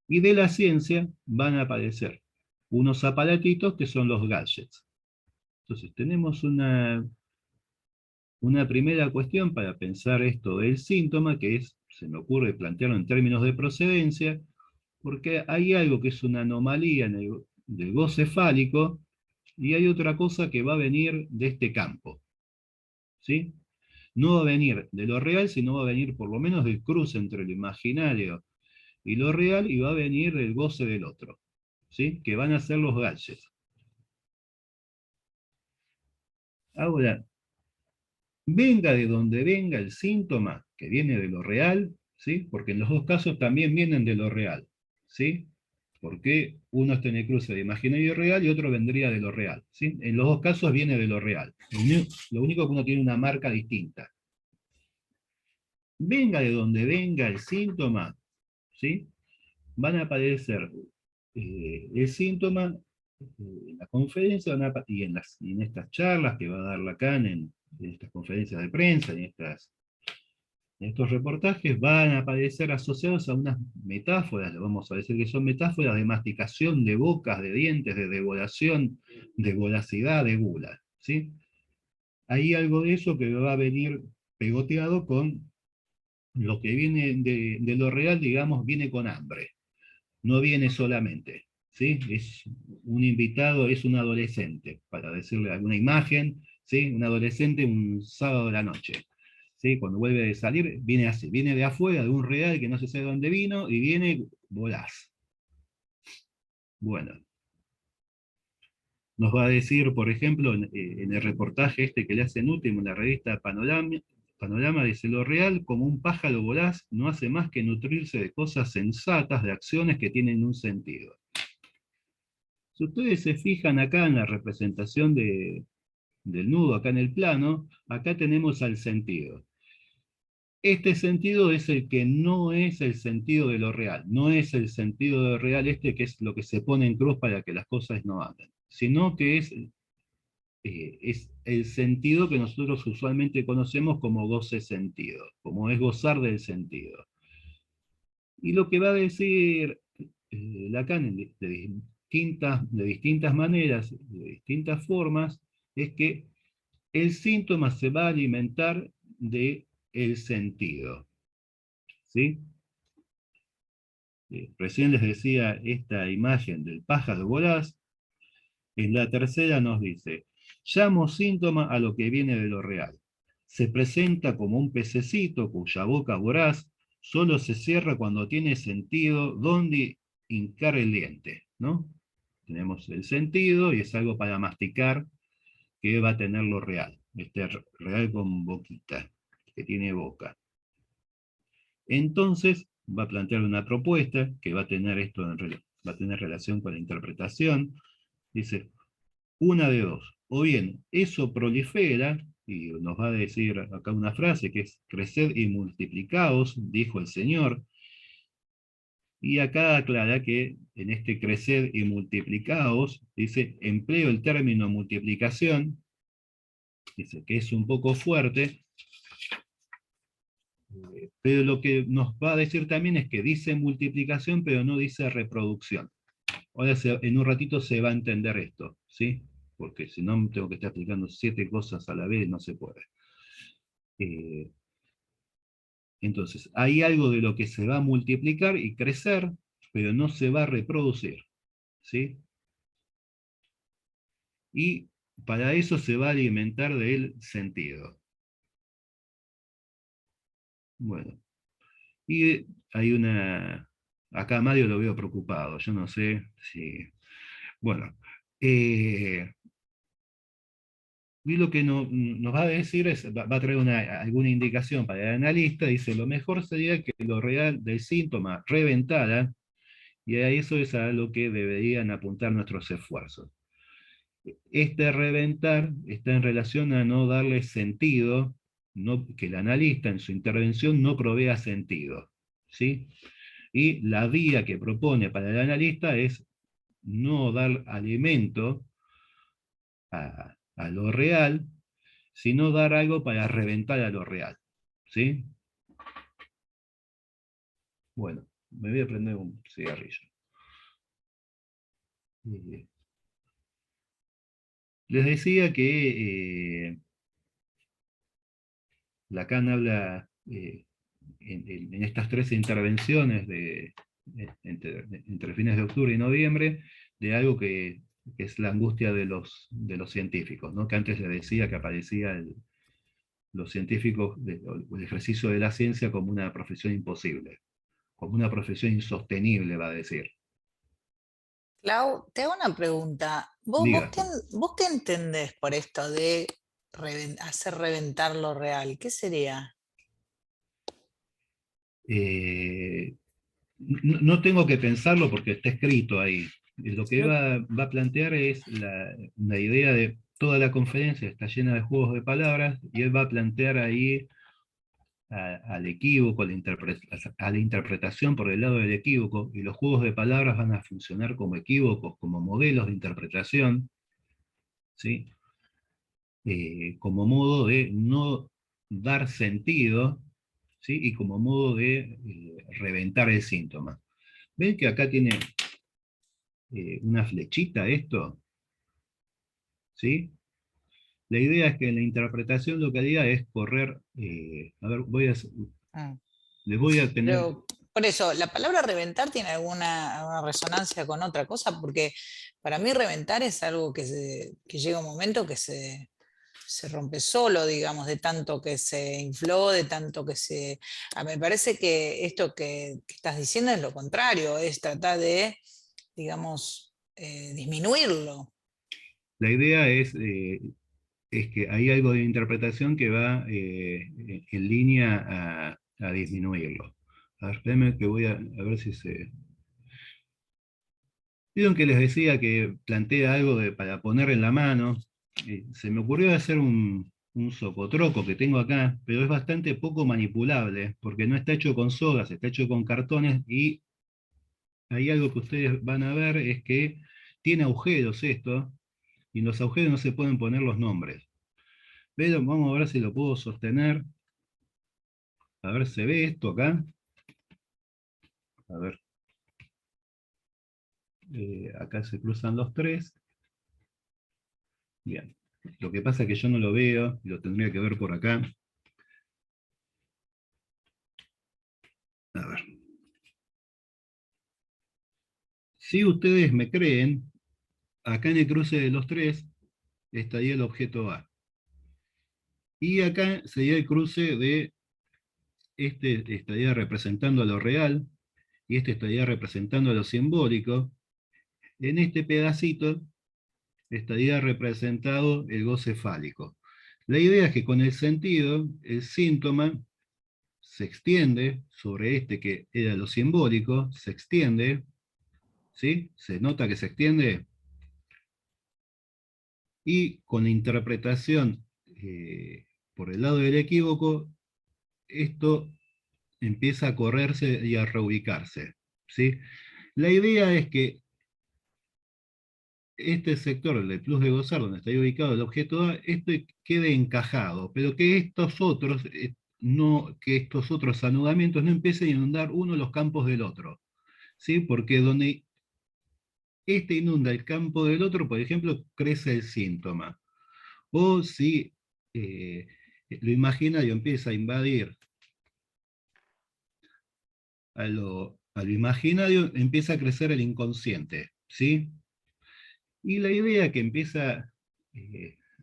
Y de la ciencia van a aparecer unos aparatitos que son los gadgets. Entonces tenemos una primera cuestión para pensar esto del síntoma, que es, se me ocurre plantearlo en términos de procedencia, porque hay algo que es una anomalía en del goce fálico, y hay otra cosa que va a venir de este campo, ¿sí? No va a venir de lo real, sino va a venir por lo menos del cruce entre lo imaginario y lo real, y va a venir del goce del otro, ¿sí? Que van a ser los gadgets. Ahora, venga de donde venga el síntoma, que viene de lo real, ¿sí? Porque en los dos casos también vienen de lo real, ¿sí? Porque uno está en el cruce de imaginario y real y otro vendría de lo real, ¿sí? En los dos casos viene de lo real. Lo único que uno tiene una marca distinta. Venga de donde venga el síntoma, ¿sí? Van a aparecer el síntoma en la conferencia y en estas charlas que va a dar Lacan en estas conferencias de prensa, en estos reportajes, van a aparecer asociados a unas metáforas, le vamos a decir que son metáforas de masticación, de bocas, de dientes, de devoración, de voracidad, de gula, ¿sí? Hay algo de eso que va a venir pegoteado con lo que viene de lo real, digamos, viene con hambre, no viene solamente, ¿sí? Es un invitado, es un adolescente, para decirle alguna imagen, ¿sí? Un adolescente un sábado de la noche, ¿sí? Cuando vuelve de salir, viene así, viene de afuera, de un real que no se sabe dónde vino, y viene volaz. Bueno, nos va a decir, por ejemplo, en el reportaje este que le hacen último en la revista Panorama, dice, lo real, como un pájaro voraz, no hace más que nutrirse de cosas sensatas, de acciones que tienen un sentido. Si ustedes se fijan acá en la representación del nudo, acá en el plano, acá tenemos al sentido. Este sentido es el que no es el sentido de lo real, no es el sentido de lo real este que es lo que se pone en cruz para que las cosas no anden, sino que es el sentido que nosotros usualmente conocemos como goce sentido, como es gozar del sentido. Y lo que va a decir Lacan de distintas maneras, de distintas formas, es que el síntoma se va a alimentar de el sentido, ¿sí? Recién les decía esta imagen del pájaro voraz. En la tercera nos dice, llamo síntoma a lo que viene de lo real. Se presenta como un pececito cuya boca voraz solo se cierra cuando tiene sentido dónde hincar el diente, ¿no? Tenemos el sentido y es algo para masticar que va a tener lo real. Este real con boquita, que tiene boca. Entonces va a plantear una propuesta que va a tener esto va a tener relación con la interpretación. Dice, una de dos. O bien, eso prolifera, y nos va a decir acá una frase que es, creced y multiplicaos, dijo el Señor. Y acá aclara que en este crecer y multiplicaos, dice, empleo el término multiplicación, dice que es un poco fuerte, pero lo que nos va a decir también es que dice multiplicación, pero no dice reproducción. Ahora en un ratito se va a entender esto, ¿sí? Porque si no tengo que estar explicando 7 cosas a la vez, no se puede. Entonces, hay algo de lo que se va a multiplicar y crecer, pero no se va a reproducir, ¿sí? Y para eso se va a alimentar del sentido. Bueno, y hay acá Mario lo veo preocupado, yo no sé si... Bueno, y lo que nos va a decir es, va a traer alguna indicación para el analista, dice, lo mejor sería que lo real del síntoma reventara, y a eso es a lo que deberían apuntar nuestros esfuerzos. Este reventar está en relación a no darle sentido, que el analista en su intervención no provea sentido, ¿sí? Y la vía que propone para el analista es no dar alimento a lo real, sino dar algo para reventar a lo real, ¿sí? Bueno, me voy a prender un cigarrillo. Les decía que Lacan habla en estas 3 intervenciones entre fines de octubre y noviembre, de algo que es la angustia de los científicos, ¿no? Que antes le decía que aparecía los científicos, el ejercicio de la ciencia como una profesión imposible, como una profesión insostenible, va a decir. Clau, te hago una pregunta. ¿Vos, vos Diga. qué, vos qué entendés por esto de hacer reventar lo real? ¿Qué sería? No tengo que pensarlo porque está escrito ahí. Lo que va a plantear es la idea de toda la conferencia está llena de juegos de palabras, y él va a plantear ahí al equívoco, a la interpretación por el lado del equívoco, y los juegos de palabras van a funcionar como equívocos, como modelos de interpretación, ¿sí? Como modo de no dar sentido, ¿sí? Y como modo de reventar el síntoma. ¿Ven que acá tiene una flechita esto? ¿Sí? La idea es que en la interpretación lo que haría es correr, a ver, Mm. les voy a tener... Pero, por eso, ¿la palabra reventar tiene alguna resonancia con otra cosa? Porque para mí reventar es algo que llega un momento que se rompe solo, digamos, de tanto que se infló, de tanto que se... me parece que esto que estás diciendo es lo contrario, es tratar de, digamos, disminuirlo. La idea es que hay algo de interpretación que va en línea a disminuirlo. A ver, espérenme que voy a ver si se... Vieron que les decía que plantea algo para poner en la mano. Se me ocurrió hacer un socotroco que tengo acá, pero es bastante poco manipulable, porque no está hecho con sogas, está hecho con cartones, y hay algo que ustedes van a ver, es que tiene agujeros esto, y en los agujeros no se pueden poner los nombres. Pero vamos a ver si lo puedo sostener. A ver, ¿se ve esto acá? A ver. Acá se cruzan los 3. Bien. Lo que pasa es que yo no lo veo, y lo tendría que ver por acá. A ver. Si ustedes me creen, acá en el cruce de los 3 estaría el objeto A. Y acá sería el cruce de este estaría representando a lo real, y este estaría representando a lo simbólico. En este pedacito estaría representado el goce fálico. La idea es que con el sentido, el síntoma se extiende sobre este que era lo simbólico, se extiende, ¿sí? Se nota que se extiende, y con la interpretación por el lado del equívoco, esto empieza a correrse y a reubicarse, ¿sí? La idea es que este sector, el del plus de gozar, donde está ubicado el objeto A, esto quede encajado, pero que estos otros, que estos otros anudamientos no empiecen a inundar uno los campos del otro, ¿sí? Porque donde este inunda el campo del otro, por ejemplo, crece el síntoma. O si lo imaginario empieza a invadir a lo imaginario, empieza a crecer el inconsciente, ¿sí? Y la idea que empieza,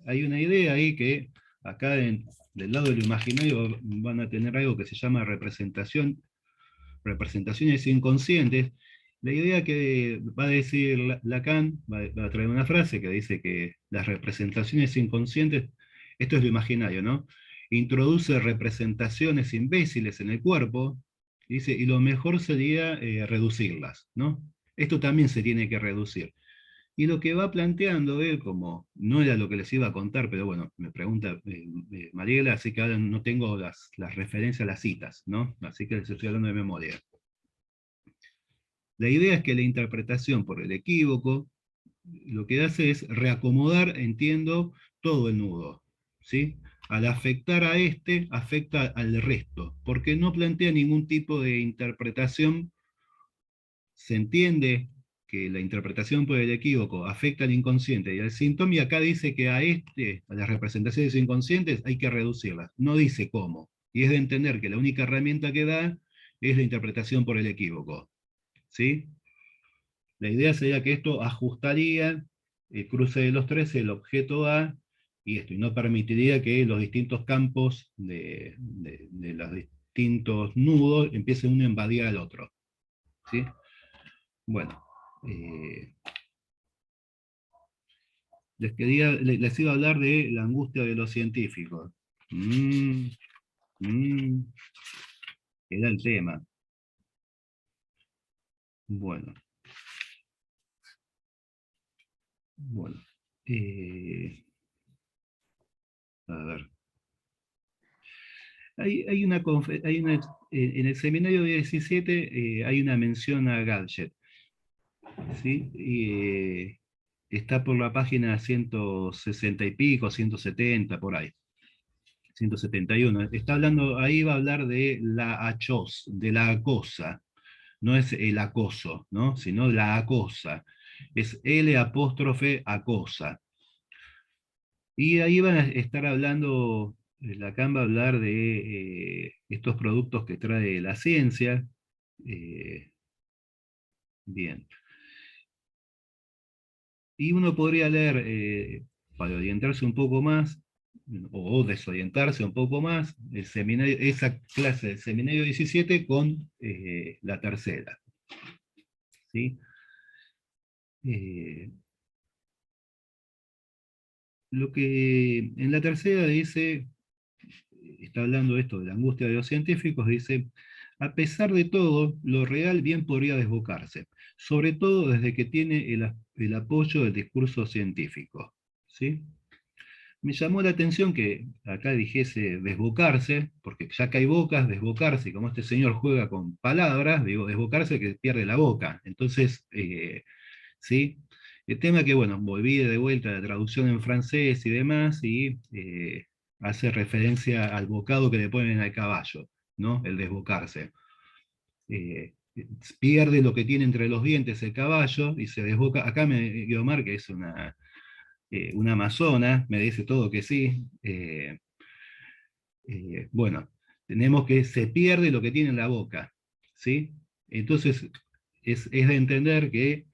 hay una idea ahí que acá del lado de lo imaginario van a tener algo que se llama representaciones inconscientes. La idea que va a decir Lacan, va a traer una frase que dice que las representaciones inconscientes, esto es lo imaginario, ¿no? Introduce representaciones imbéciles en el cuerpo, dice, y lo mejor sería reducirlas, ¿no? Esto también se tiene que reducir. Y lo que va planteando él, como no era lo que les iba a contar, pero bueno, me pregunta Mariela, así que ahora no tengo las referencias a las citas, ¿no? Así que les estoy hablando de memoria. La idea es que la interpretación por el equívoco lo que hace es reacomodar, entiendo, todo el nudo, ¿sí? Al afectar a este, afecta al resto, porque no plantea ningún tipo de interpretación. Se entiende que la interpretación por el equívoco afecta al inconsciente y al síntoma, y acá dice que a las representaciones inconscientes hay que reducirlas. No dice cómo. Y es de entender que la única herramienta que da es la interpretación por el equívoco, ¿sí? La idea sería que esto ajustaría el cruce de los tres, el objeto A, y esto, y no permitiría que los distintos campos de los distintos nudos empiecen uno a invadir al otro, ¿sí? Bueno, les iba a hablar de la angustia de los científicos. Era el tema. Bueno. Bueno. A ver. En el seminario 17 hay una mención a Gadget, ¿sí? Está por la página 160 y pico, 170, por ahí. 171. Está hablando, ahí va a hablar de la achos, de la acosa. No es el acoso, ¿no? Sino la acosa. Es L apóstrofe acosa. Y ahí van a estar hablando, Lacan va a hablar de estos productos que trae la ciencia. Bien. Y uno podría leer, para orientarse un poco más, o desorientarse un poco más, esa clase del seminario 17 con la tercera, ¿sí? Lo que en la tercera dice, está hablando esto de la angustia de los científicos, dice, a pesar de todo, lo real bien podría desbocarse, sobre todo desde que tiene el apoyo del discurso científico, ¿sí? Me llamó la atención que acá dijese desbocarse, porque ya que hay bocas, desbocarse, y como este señor juega con palabras, digo, desbocarse que pierde la boca. Entonces, ¿sí? El tema que, bueno, volví de vuelta a la traducción en francés y demás, y hace referencia al bocado que le ponen al caballo, ¿no? El desbocarse. Eh, Pierde lo que tiene entre los dientes el caballo y se desboca. Acá Guiomar, que es una amazona, me dice todo que sí. Bueno, tenemos que se pierde lo que tiene en la boca, ¿sí? Entonces, es de entender que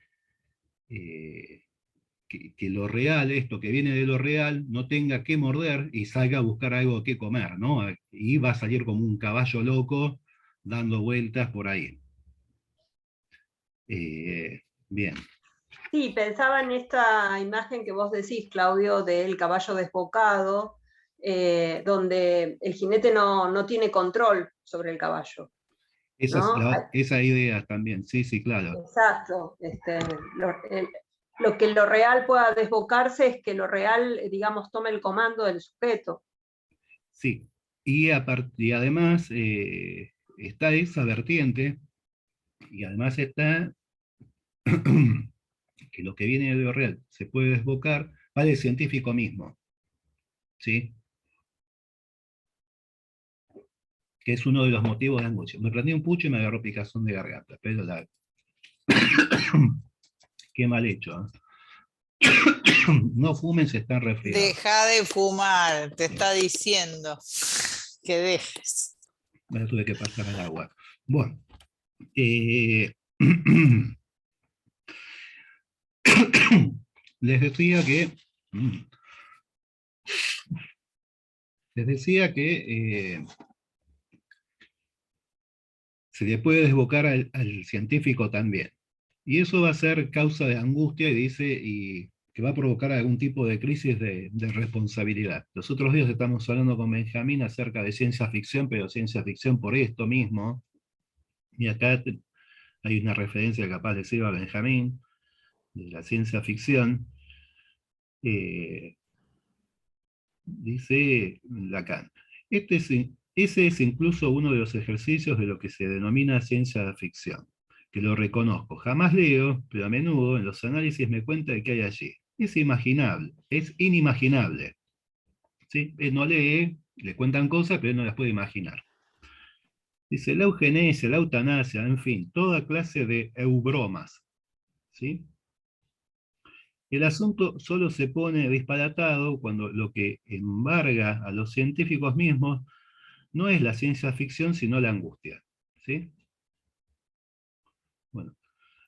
que lo real, esto que viene de lo real, no tenga que morder y salga a buscar algo que comer, ¿no? Y va a salir como un caballo loco dando vueltas por ahí. Bien. Sí, pensaba en esta imagen que vos decís, Claudio, del caballo desbocado, donde el jinete no tiene control sobre el caballo. ¿No? Esa idea también, sí, sí, claro. Exacto. Lo que lo real pueda desbocarse es que lo real, digamos, tome el comando del sujeto. Sí, y además está esa vertiente, y además está que lo que viene de lo real se puede desbocar, va del científico mismo, ¿sí? Que es uno de los motivos de angustia. Me prendí un pucho y me agarró picazón de garganta, pero qué mal hecho, ¿eh? No fumen, se están resfriados. Deja de fumar, te está diciendo que dejes. Me tuve que pasar al agua. Bueno, les decía que se le puede desbocar al científico también. Y eso va a ser causa de angustia y que va a provocar algún tipo de crisis de responsabilidad. Los otros días estamos hablando con Benjamín acerca de ciencia ficción, pero ciencia ficción por esto mismo. Y acá hay una referencia capaz de Silva Benjamín, de la ciencia ficción. Dice Lacan, ese es incluso uno de los ejercicios de lo que se denomina ciencia ficción, que lo reconozco. Jamás leo, pero a menudo en los análisis me cuenta de qué hay allí. Es imaginable, es inimaginable. ¿Sí? Él no lee, le cuentan cosas, pero él no las puede imaginar. Dice, la eugenesia, la eutanasia, en fin, toda clase de eubromas. ¿Sí? El asunto solo se pone disparatado cuando lo que embarga a los científicos mismos no es la ciencia ficción, sino la angustia. ¿Sí? Bueno,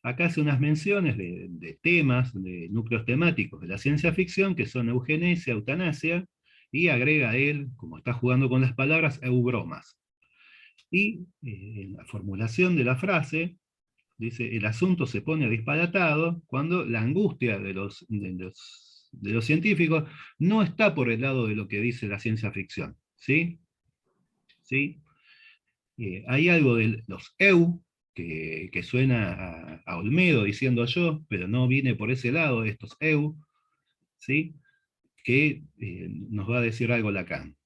acá hace unas menciones de temas, de núcleos temáticos de la ciencia ficción, que son eugenesia, eutanasia, y agrega él, como está jugando con las palabras, eubromas. Y en la formulación de la frase, dice, el asunto se pone disparatado cuando la angustia de los científicos no está por el lado de lo que dice la ciencia ficción. ¿Sí? ¿Sí? Hay algo de los que suena a Olmedo diciendo yo, pero no viene por ese lado de estos ¿sí? Que nos va a decir algo Lacan.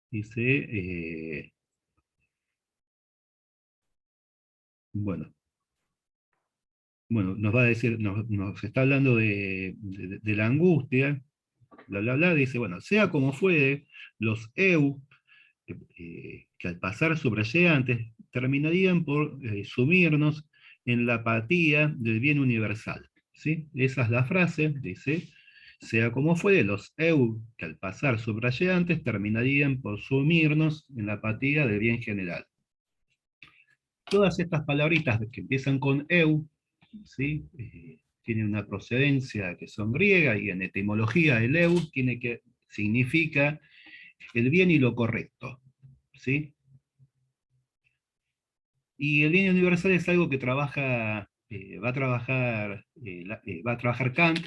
Dice, bueno, nos va a decir, nos está hablando de la angustia, bla, bla, bla, dice, bueno, sea como fuere, los que al pasar subrayantes terminarían por sumirnos en la apatía del bien universal. ¿Sí? Esa es la frase, dice, sea como fuere, los que al pasar subrayantes terminarían por sumirnos en la apatía del bien general. Todas estas palabritas que empiezan con ¿sí? Tienen una procedencia que son griega, y en etimología el significa el bien y lo correcto. ¿Sí? Y el bien universal es algo que trabaja, va a trabajar Kant,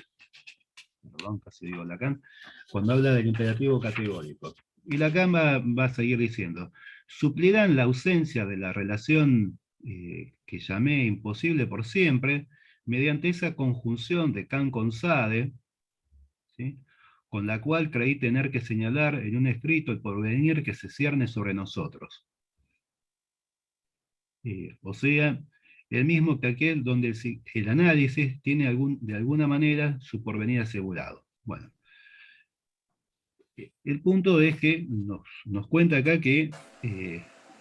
perdón, casi digo Lacan, cuando habla del imperativo categórico. Y Lacan va a seguir diciendo, suplirán la ausencia de la relación que llamé imposible por siempre, mediante esa conjunción de Kant con Sade, ¿sí? Con la cual creí tener que señalar en un escrito el porvenir que se cierne sobre nosotros. O sea, el mismo que aquel donde el análisis tiene de alguna manera su porvenir asegurado. Bueno, el punto es que nos cuenta acá que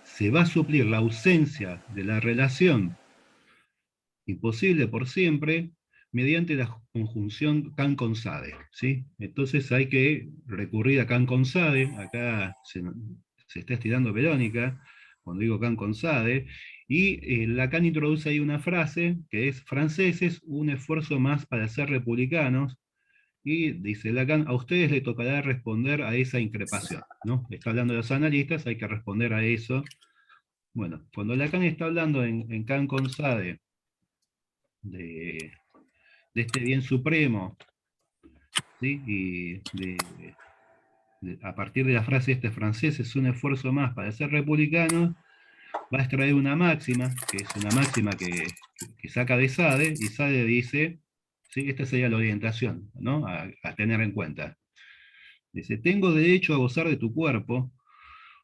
se va a suplir la ausencia de la relación imposible por siempre mediante la conjunción Kant con Sade. ¿Sí? Entonces hay que recurrir a Kant con Sade. Acá se está estirando Verónica, cuando digo Kant con Sade, y Lacan introduce ahí una frase que es: franceses, un esfuerzo más para ser republicanos, y dice Lacan, a ustedes le tocará responder a esa increpación, ¿no? Está hablando de los analistas, hay que responder a eso. Bueno, cuando Lacan está hablando en Kant con Sade de este bien supremo, ¿sí? Y a partir de la frase este francés es un esfuerzo más para ser republicano, va a extraer una máxima, que es una máxima que saca de Sade, y Sade dice, ¿sí? Esta sería la orientación, ¿no? A tener en cuenta. Dice: tengo derecho a gozar de tu cuerpo,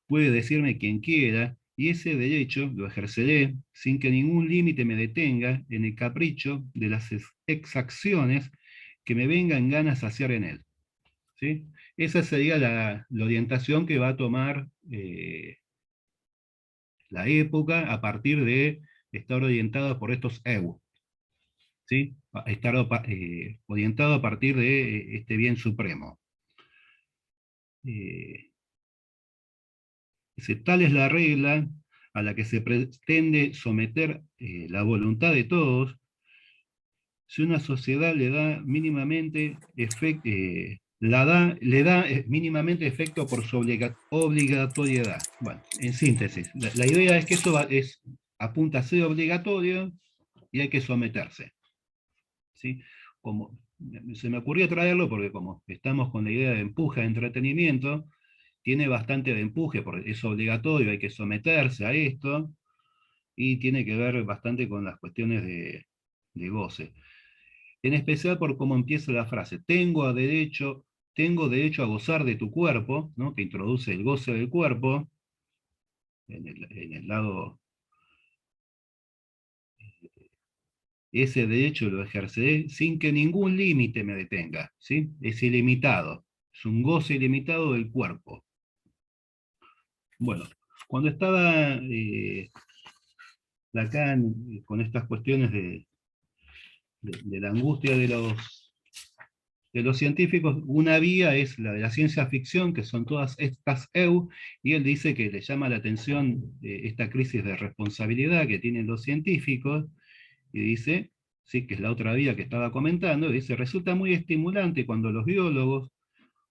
puede decirme quien quiera, y ese derecho lo ejerceré sin que ningún límite me detenga en el capricho de las exacciones que me vengan ganas hacer en él. ¿Sí? Esa sería la orientación que va a tomar la época a partir de estar orientada por estos eu. ¿Sí? Estar orientado a partir de este bien supremo. Tal es la regla a la que se pretende someter la voluntad de todos. Si una sociedad le da mínimamente efecto, le da mínimamente efecto por su obligatoriedad. Bueno, en síntesis, la idea es que eso apunta a ser obligatorio y hay que someterse. ¿Sí? Como, se me ocurrió traerlo porque como estamos con la idea de empuje de entretenimiento, tiene bastante de empuje, porque es obligatorio, hay que someterse a esto, y tiene que ver bastante con las cuestiones de goce. En especial por cómo empieza la frase: tengo derecho a gozar de tu cuerpo, ¿no? Que introduce el goce del cuerpo, en el lado, ese derecho lo ejerceré sin que ningún límite me detenga, ¿sí? Es ilimitado, es un goce ilimitado del cuerpo. Bueno, cuando estaba Lacan con estas cuestiones de la angustia de los científicos, una vía es la de la ciencia ficción, que son todas estas eu, y él dice que le llama la atención esta crisis de responsabilidad que tienen los científicos, y dice, sí, que es la otra vía que estaba comentando, y dice: resulta muy estimulante cuando los biólogos,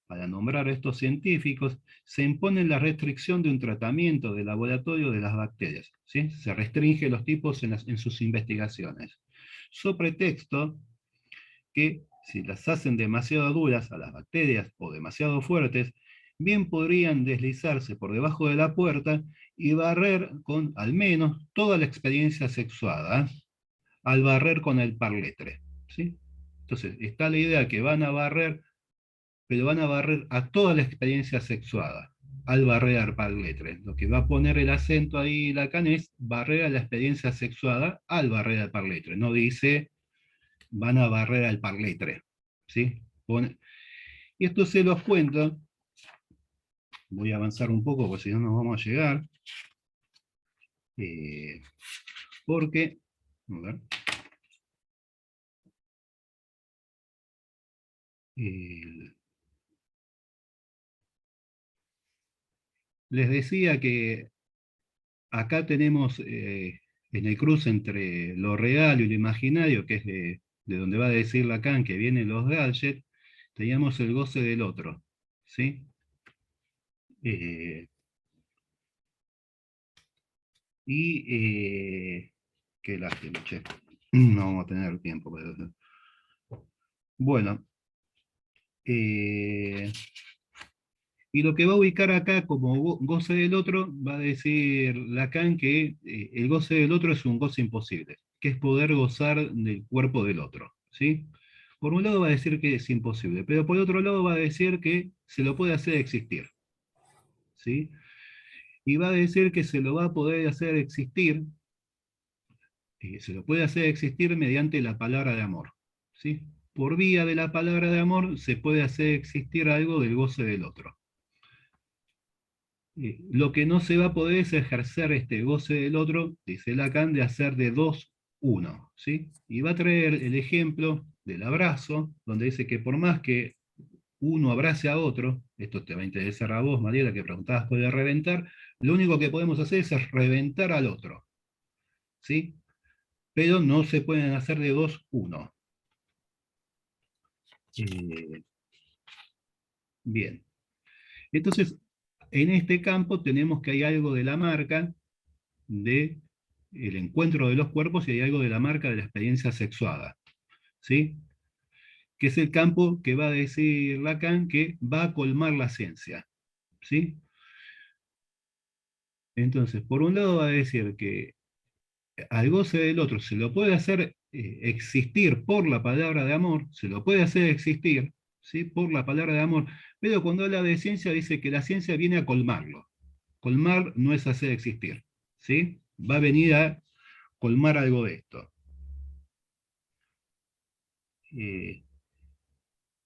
para nombrar a estos científicos, se imponen la restricción de un tratamiento de laboratorio de las bacterias, ¿sí? Se restringe los tipos en sus investigaciones, so pretexto que si las hacen demasiado duras a las bacterias o demasiado fuertes, bien podrían deslizarse por debajo de la puerta y barrer con al menos toda la experiencia sexuada, al barrer con el parletre, ¿sí? Entonces está la idea que van a barrer, pero van a barrer a toda la experiencia sexuada, al barrer al parletre. Lo que va a poner el acento ahí Lacan es barrer a la experiencia sexuada al barrer al parletre. No dice van a barrer al parletre, ¿sí? Y esto se los cuento, voy a avanzar un poco porque si no nos vamos a llegar, porque, a ver, les decía que acá tenemos en el cruce entre lo real y lo imaginario, que es de donde va a decir Lacan que vienen los gadgets, teníamos el goce del otro, ¿sí? Qué lástima, che. No vamos a tener tiempo para eso. Bueno, y lo que va a ubicar acá como goce del otro, va a decir Lacan que el goce del otro es un goce imposible, que es poder gozar del cuerpo del otro, ¿sí? Por un lado va a decir que es imposible, pero por otro lado va a decir que se lo puede hacer existir, ¿sí? Y va a decir que se lo va a poder hacer existir, se lo puede hacer existir mediante la palabra de amor, ¿sí? Por vía de la palabra de amor se puede hacer existir algo del goce del otro. Lo que no se va a poder es ejercer este goce del otro, dice Lacan, de hacer de dos uno, ¿sí? Y va a traer el ejemplo del abrazo, donde dice que por más que uno abrace a otro, esto te va a interesar a vos, Mariela, que preguntabas por el reventar, lo único que podemos hacer es reventar al otro, ¿sí? Pero no se pueden hacer de dos uno. Bien. Entonces, en este campo tenemos que hay algo de la marca de el encuentro de los cuerpos y hay algo de la marca de la experiencia sexuada, ¿sí? Que es el campo que va a decir Lacan que va a colmar la ciencia, ¿sí? Entonces, por un lado va a decir que al goce del otro se lo puede hacer existir por la palabra de amor, se lo puede hacer existir, ¿sí? Por la palabra de amor, pero cuando habla de ciencia dice que la ciencia viene a colmarlo. Colmar no es hacer existir, ¿sí? Va a venir a colmar algo de esto.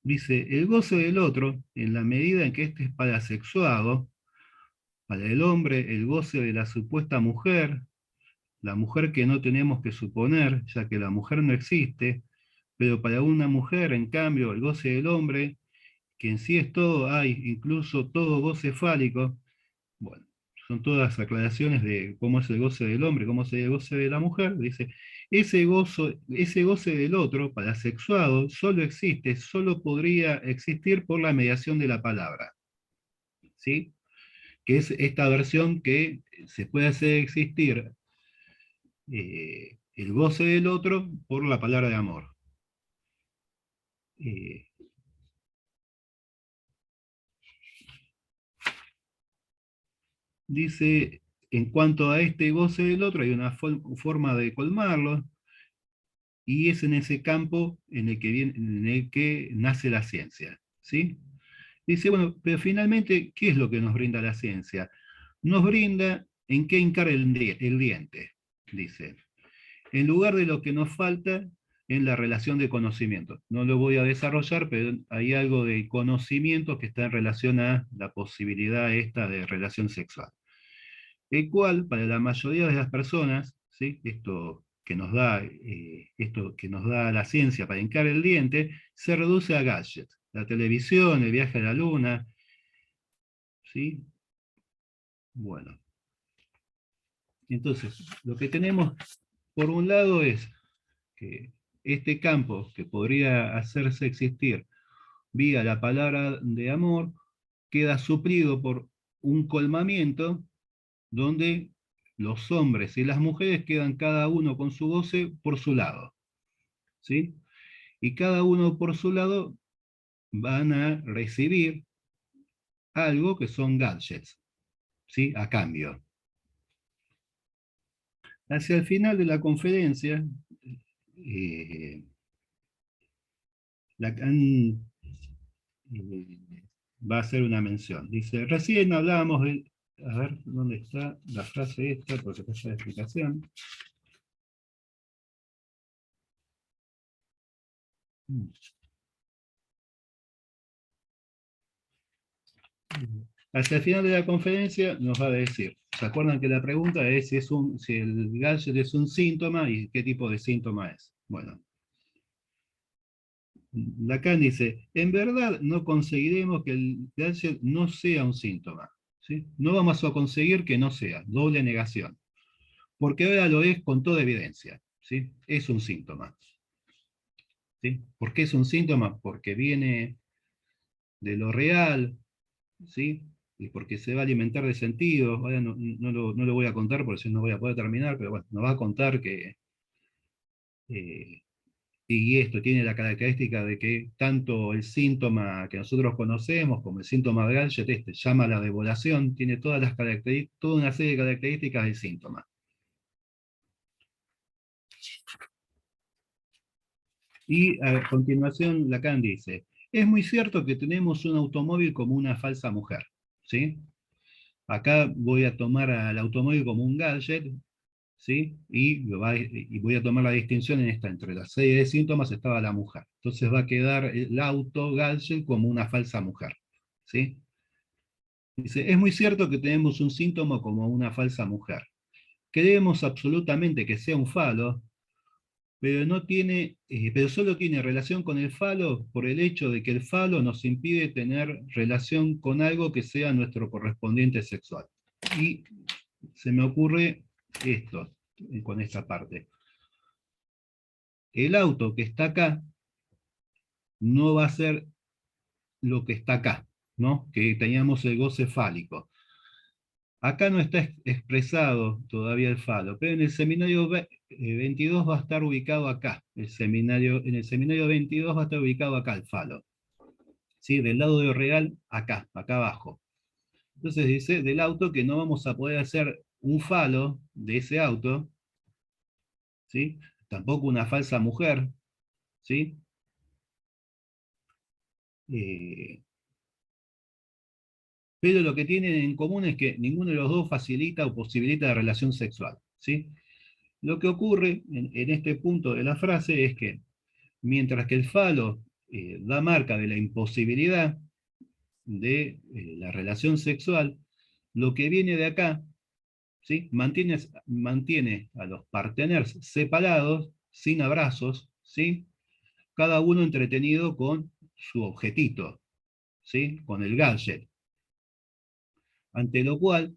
Dice, el goce del otro, en la medida en que éste es parasexuado, para el hombre el goce de la supuesta mujer, la mujer que no tenemos que suponer, ya que la mujer no existe, pero para una mujer, en cambio, el goce del hombre, que en sí es todo, hay incluso todo goce fálico. Bueno, son todas aclaraciones de cómo es el goce del hombre, cómo es el goce de la mujer. Dice, ese goce del otro, parasexuado, solo existe, solo podría existir por la mediación de la palabra, ¿sí? Que es esta versión que se puede hacer existir el goce del otro por la palabra de amor. Dice, en cuanto a este goce del otro, hay una forma de colmarlo, y es en ese campo en el que nace la ciencia, ¿sí? Dice, bueno, pero finalmente, ¿qué es lo que nos brinda la ciencia? Nos brinda en qué hincar el diente, dice. En lugar de lo que nos falta en la relación de conocimiento. No lo voy a desarrollar, pero hay algo de conocimiento que está en relación a la posibilidad esta de relación sexual. El cual, para la mayoría de las personas, ¿sí? Esto que nos da la ciencia para hincar el diente, se reduce a gadgets. La televisión, el viaje a la luna, ¿sí? Bueno. Entonces, lo que tenemos por un lado es que este campo que podría hacerse existir vía la palabra de amor queda suplido por un colmamiento donde los hombres y las mujeres quedan cada uno con su goce por su lado, ¿sí? Y cada uno por su lado van a recibir algo que son gadgets, ¿sí? A cambio. Hacia el final de la conferencia, Lacan va a hacer una mención. Dice, recién hablábamos de... A ver, ¿dónde está la frase esta? Porque pasa la explicación. Hacia el final de la conferencia nos va a decir, ¿se acuerdan que la pregunta es si el gadget es un síntoma y qué tipo de síntoma es? Bueno, Lacan dice, en verdad no conseguiremos que el gadget no sea un síntoma, ¿sí? No vamos a conseguir que no sea, doble negación, porque ahora lo es con toda evidencia, ¿sí? Es un síntoma. ¿Sí? ¿Por qué es un síntoma? Porque viene de lo real, ¿sí? Y porque se va a alimentar de sentidos. Ahora no lo voy a contar porque si no voy a poder terminar, pero bueno, nos va a contar que y esto tiene la característica de que tanto el síntoma que nosotros conocemos como el síntoma de Gadget, llama la devoración, tiene todas las toda una serie de características del síntoma. Y a continuación Lacan dice, es muy cierto que tenemos un automóvil como una falsa mujer, ¿sí? Acá voy a tomar al automóvil como un gadget, ¿sí? Y voy a tomar la distinción en esta, entre la serie de síntomas estaba la mujer. Entonces va a quedar el auto gadget como una falsa mujer, ¿sí? Dice, es muy cierto que tenemos un síntoma como una falsa mujer. Creemos absolutamente que sea un falo, pero no tiene, pero solo tiene relación con el falo por el hecho de que el falo nos impide tener relación con algo que sea nuestro correspondiente sexual. Y se me ocurre esto, con esta parte. El auto que está acá no va a ser lo que está acá, ¿no? Que teníamos el goce fálico. Acá no está expresado todavía el falo, pero en el seminario 22 va a estar ubicado acá. En el seminario 22 va a estar ubicado acá el falo. ¿Sí? Del lado de real, acá abajo. Entonces dice del auto que no vamos a poder hacer un falo de ese auto, ¿sí? Tampoco una falsa mujer, ¿sí? Pero lo que tienen en común es que ninguno de los dos facilita o posibilita la relación sexual, ¿sí? Lo que ocurre en este punto de la frase es que, mientras que el falo da marca de la imposibilidad de la relación sexual, lo que viene de acá, ¿sí? mantiene a los parteners separados, sin abrazos, ¿sí? Cada uno entretenido con su objetito, ¿sí? Con el gadget. Ante lo cual,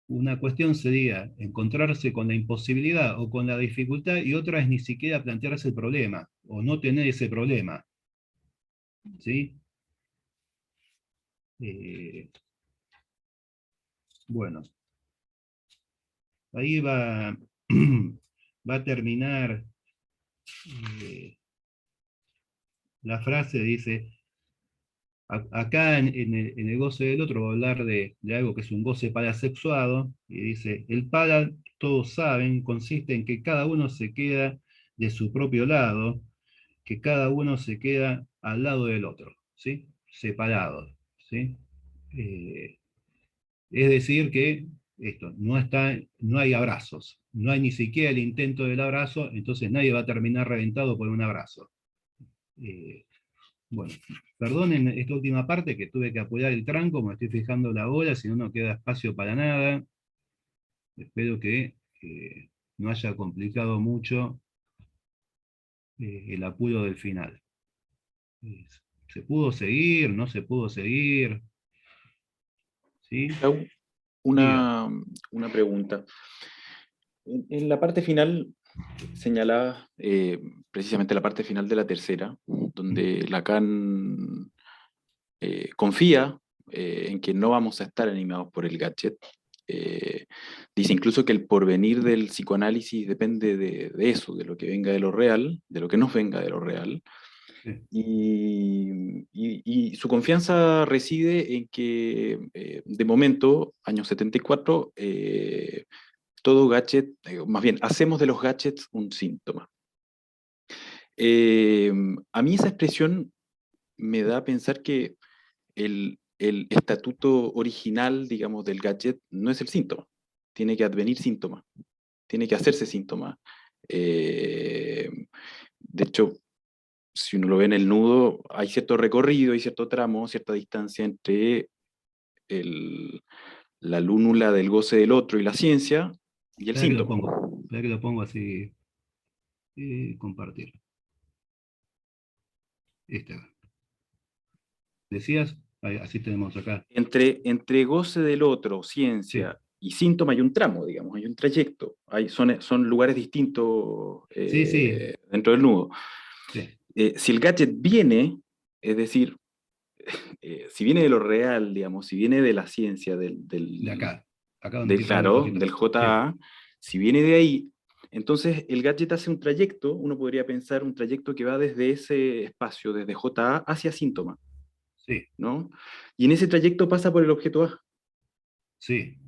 una cuestión sería encontrarse con la imposibilidad o con la dificultad, y otra es ni siquiera plantearse el problema, o no tener ese problema. ¿Sí? Bueno, ahí va, va a terminar la frase, dice, acá en el goce del otro va a hablar de algo que es un goce parasexuado, y dice, el para, todos saben, consiste en que cada uno se queda de su propio lado, que cada uno se queda al lado del otro, ¿sí? Separados, ¿sí? Es decir que no hay abrazos, no hay ni siquiera el intento del abrazo, entonces nadie va a terminar reventado por un abrazo. Bueno, perdonen esta última parte que tuve que apoyar el tranco, me estoy fijando la hora, si no, no queda espacio para nada. Espero que no haya complicado mucho el apuro del final. ¿Se pudo seguir? ¿No se pudo seguir? ¿Sí? Una pregunta. En la parte final señalaba precisamente la parte final de la tercera, donde Lacan confía en que no vamos a estar animados por el gadget. Dice incluso que el porvenir del psicoanálisis depende de eso, de lo que venga de lo real, de lo que nos venga de lo real. Sí. Y su confianza reside en que, de momento, año 74, todo gadget, más bien, hacemos de los gadgets un síntoma. A mí esa expresión me da a pensar que el estatuto original, digamos, del gadget no es el síntoma. Tiene que advenir síntoma. Tiene que hacerse síntoma. De hecho, si uno lo ve en el nudo, hay cierto recorrido, hay cierto tramo, cierta distancia entre la lúnula del goce del otro y la ciencia y el síntoma. Espera que lo pongo así, compartir. Esta. ¿Decías? Así tenemos acá. Entre goce del otro, ciencia y síntoma hay un tramo, digamos, hay un trayecto. Son lugares distintos dentro del nudo. Sí. Si el gadget viene, es decir, si viene de lo real, digamos, si viene de la ciencia, de acá claro, del JA, sí. Si viene de ahí, entonces el gadget hace un trayecto, uno podría pensar un trayecto que va desde ese espacio, desde JA hacia síntoma. Sí. ¿No? Y en ese trayecto pasa por el objeto A. Sí.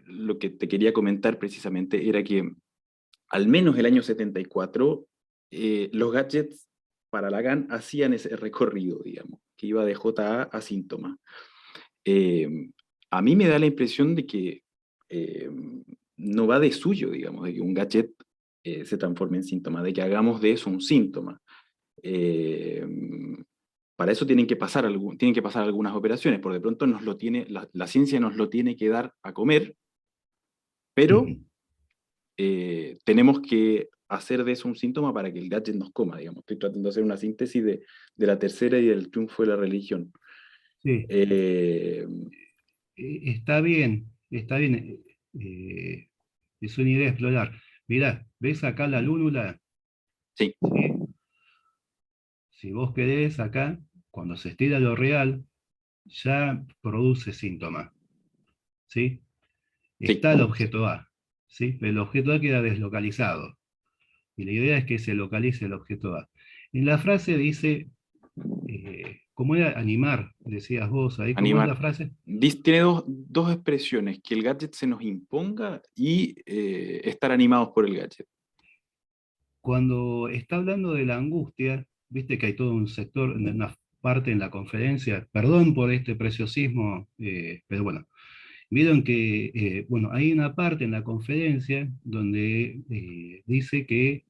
Lo que te quería comentar precisamente era que al menos el año 74 los gadgets para Lacan hacían ese recorrido, digamos, que iba de JA a síntoma. A mí me da la impresión de que no va de suyo, digamos, de que un gadget se transforme en síntoma, de que hagamos de eso un síntoma. Para eso tienen que pasar algunas operaciones, por de pronto la ciencia nos lo tiene que dar a comer, pero tenemos que hacer de eso un síntoma para que el gadget nos coma, digamos. Estoy tratando de hacer una síntesis de la tercera y del triunfo de la religión. Sí. Está bien, está bien. Es una idea a explorar. Mirá, ¿ves acá la lúnula? Sí. ¿Sí? Si vos querés acá, cuando se estira lo real, ya produce síntomas. ¿Sí? Está el objeto A, ¿sí? Pero el objeto A queda deslocalizado. Y la idea es que se localice el objeto A. En la frase dice, ¿cómo era? Animar, decías vos ahí. ¿Cómo es la Animar. frase? Tiene dos expresiones, que el gadget se nos imponga y estar animados por el gadget. Cuando está hablando de la angustia, viste que hay todo un sector, una parte en la conferencia, perdón por este preciosismo, pero bueno, vieron que, bueno, hay una parte en la conferencia donde dice que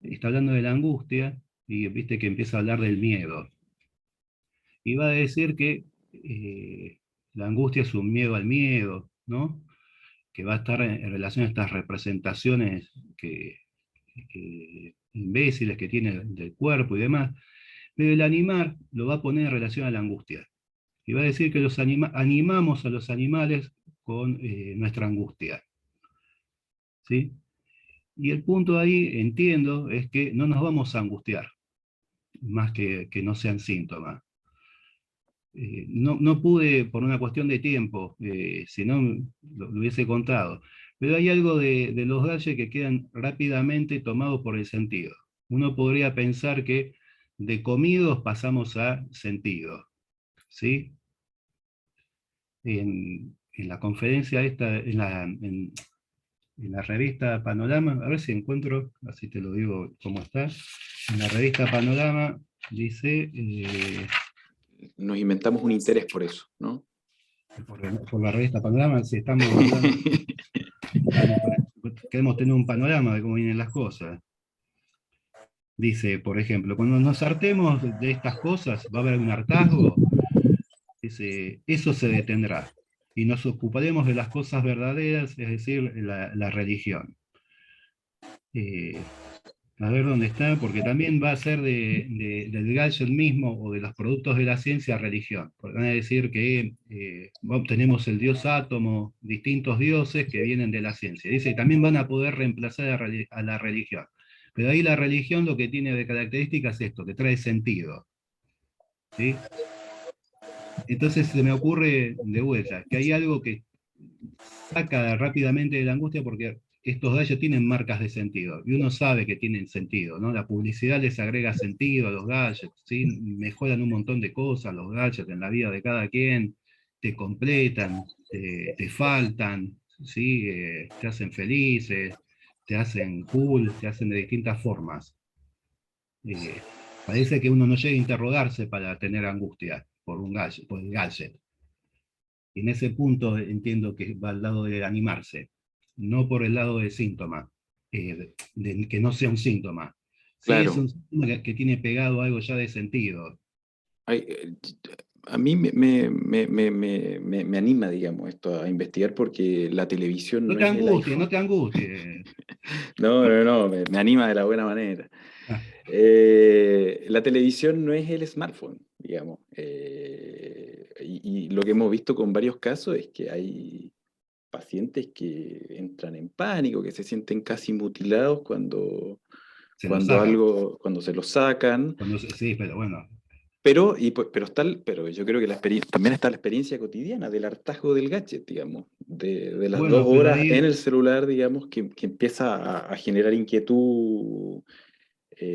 está hablando de la angustia y viste que empieza a hablar del miedo. Y va a decir que la angustia es un miedo al miedo, ¿no? Que va a estar en relación a estas representaciones imbéciles que tiene del cuerpo y demás, pero el animar lo va a poner en relación a la angustia. Y va a decir que animamos a los animales con nuestra angustia. ¿Sí? Y el punto ahí, entiendo, es que no nos vamos a angustiar, más que no sean síntomas. No pude, por una cuestión de tiempo, si no lo hubiese contado, pero hay algo de los gadgets que quedan rápidamente tomados por el sentido. Uno podría pensar que de comidos pasamos a sentido, ¿sí? En la conferencia esta, en la revista Panorama, a ver si encuentro, así te lo digo cómo está, en la revista Panorama dice... Nos inventamos un interés por eso, ¿no? por la revista Panorama, si estamos hablando, queremos tener un panorama de cómo vienen las cosas. Dice, por ejemplo, cuando nos hartemos de estas cosas, va a haber un hartazgo, dice, eso se detendrá, y nos ocuparemos de las cosas verdaderas, es decir, la religión. A ver dónde está, porque también va a ser del gadget mismo o de los productos de la ciencia religión. Porque van a decir que tenemos el dios átomo, distintos dioses que vienen de la ciencia. Dice que también van a poder reemplazar a la religión. Pero ahí la religión lo que tiene de características es esto, que trae sentido. ¿Sí? Entonces se me ocurre de vuelta que hay algo que saca rápidamente de la angustia porque estos gadgets tienen marcas de sentido, y uno sabe que tienen sentido, ¿no? La publicidad les agrega sentido a los gadgets, ¿sí? Mejoran un montón de cosas los gadgets en la vida de cada quien, te completan, te faltan, ¿sí? Te hacen felices, te hacen cool, te hacen de distintas formas. Parece que uno no llega a interrogarse para tener angustia por un gadget, por el gadget. Y en ese punto entiendo que va al lado de animarse, no por el lado del síntoma, de que no sea un síntoma. Sí, claro. Es un síntoma que tiene pegado algo ya de sentido. A mí me anima, digamos, esto a investigar porque la televisión No no te es el angusties, iPhone. no te angusties. No, me anima de la buena manera. Ah. La televisión no es el smartphone, digamos. Y lo que hemos visto con varios casos es que hay pacientes que entran en pánico, que se sienten casi mutilados cuando se los sacan. Sí, pero bueno. Pero yo creo que también está la experiencia cotidiana del hartazgo del gadget, digamos, de las 2 horas ahí, en el celular, digamos, que empieza a generar inquietud.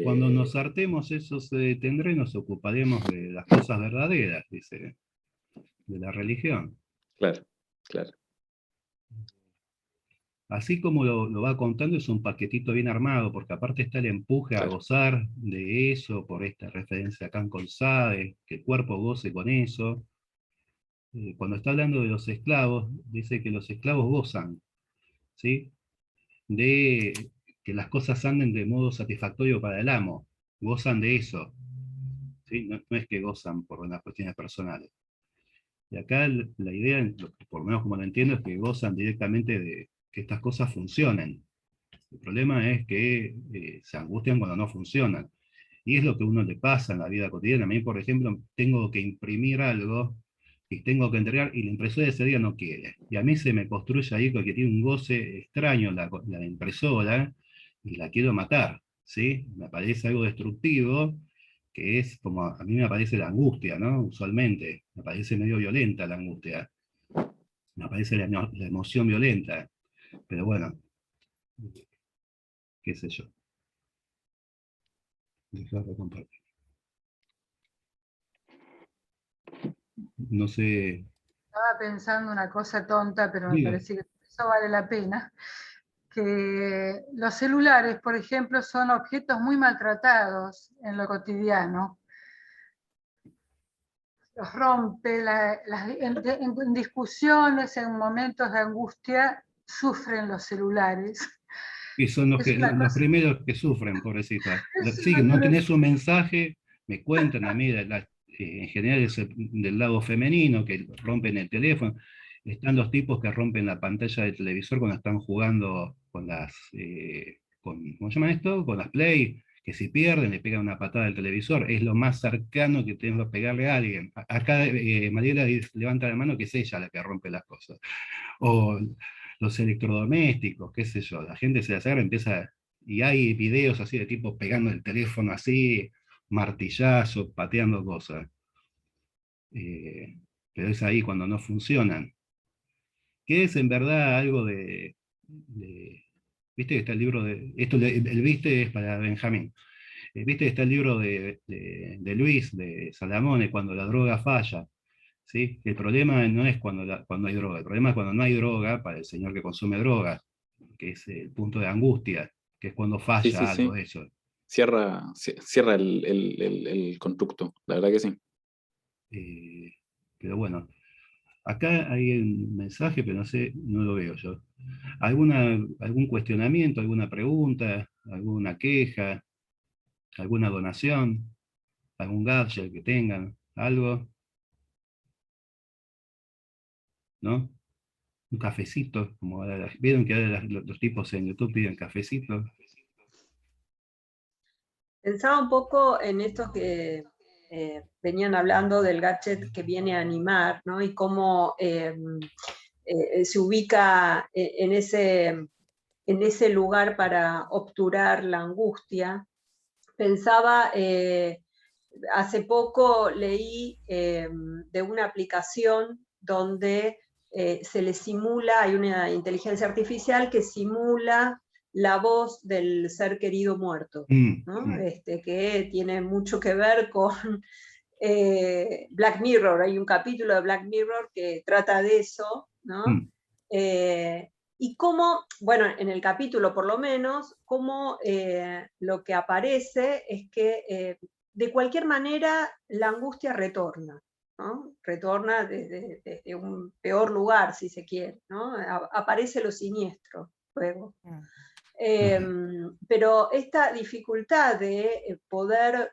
Cuando nos hartemos eso se detendrá y nos ocuparemos de las cosas verdaderas, dice, de la religión. Claro, claro. Así como lo va contando, es un paquetito bien armado, porque aparte está el empuje a gozar de eso, por esta referencia acá en Colsade, que el cuerpo goce con eso. Cuando está hablando de los esclavos, dice que los esclavos gozan, ¿sí? De que las cosas anden de modo satisfactorio para el amo, gozan de eso, ¿sí? No es que gozan por unas cuestiones personales. Y acá la idea, por lo menos como lo entiendo, es que gozan directamente de que estas cosas funcionen, El problema es que se angustian cuando no funcionan. Y es lo que a uno le pasa en la vida cotidiana. A mí, por ejemplo, tengo que imprimir algo y tengo que entregar y la impresora ese día no quiere. Y a mí se me construye ahí porque tiene un goce extraño la impresora y la quiero matar, ¿sí? Me parece algo destructivo, que es como a mí me parece la angustia, ¿no? Usualmente, me parece medio violenta la angustia, me parece la emoción violenta, pero bueno, qué sé yo. Dejar de compartir. No sé. Estaba pensando una cosa tonta, pero me Diga. parece que eso vale la pena. Que los celulares, por ejemplo, son objetos muy maltratados en lo cotidiano. Los rompe, en discusiones, en momentos de angustia, sufren los celulares. Y son Es los primeros que sufren, pobrecita. Sí, una no cosa. tenés un mensaje, me cuentan a mí, en general es del lado femenino, que rompen el teléfono. Están los tipos que rompen la pantalla del televisor cuando están jugando con ¿cómo se llama esto? Con las Play, que si pierden le pegan una patada al televisor. Es lo más cercano que tengo que pegarle a alguien. Acá Mariela levanta la mano que es ella la que rompe las cosas. O los electrodomésticos, qué sé yo, la gente se acerca, empieza, y hay videos así de tipos pegando el teléfono así, martillazo, pateando cosas. Pero es ahí cuando no funcionan. Que es en verdad algo viste que está el libro el viste es para Benjamín. Viste que está el libro de Luis, de Salamone, cuando la droga falla. ¿Sí? El problema no es cuando hay droga, el problema es cuando no hay droga para el señor que consume droga, que es el punto de angustia, que es cuando Sí, falla algo sí. de eso. Cierra el constructo, la verdad que sí. Pero bueno, acá hay un mensaje, pero no sé, no lo veo yo. ¿Algún cuestionamiento, alguna pregunta, alguna queja, alguna donación, algún gadget que tengan, algo? ¿No? Un cafecito, como ahora, vieron que ahora los tipos en YouTube piden cafecito. Pensaba un poco en estos que venían hablando del gadget que viene a animar, ¿no? Y cómo se ubica en ese lugar para obturar la angustia. Pensaba, hace poco leí de una aplicación donde se le simula, hay una inteligencia artificial que simula la voz del ser querido muerto, ¿no? Que tiene mucho que ver con Black Mirror. Hay un capítulo de Black Mirror que trata de eso, ¿no? Y cómo, bueno, en el capítulo por lo menos, cómo lo que aparece es que de cualquier manera la angustia retorna, ¿no? Retorna desde un peor lugar, si se quiere, ¿no? Aparece lo siniestro luego. Pero esta dificultad de poder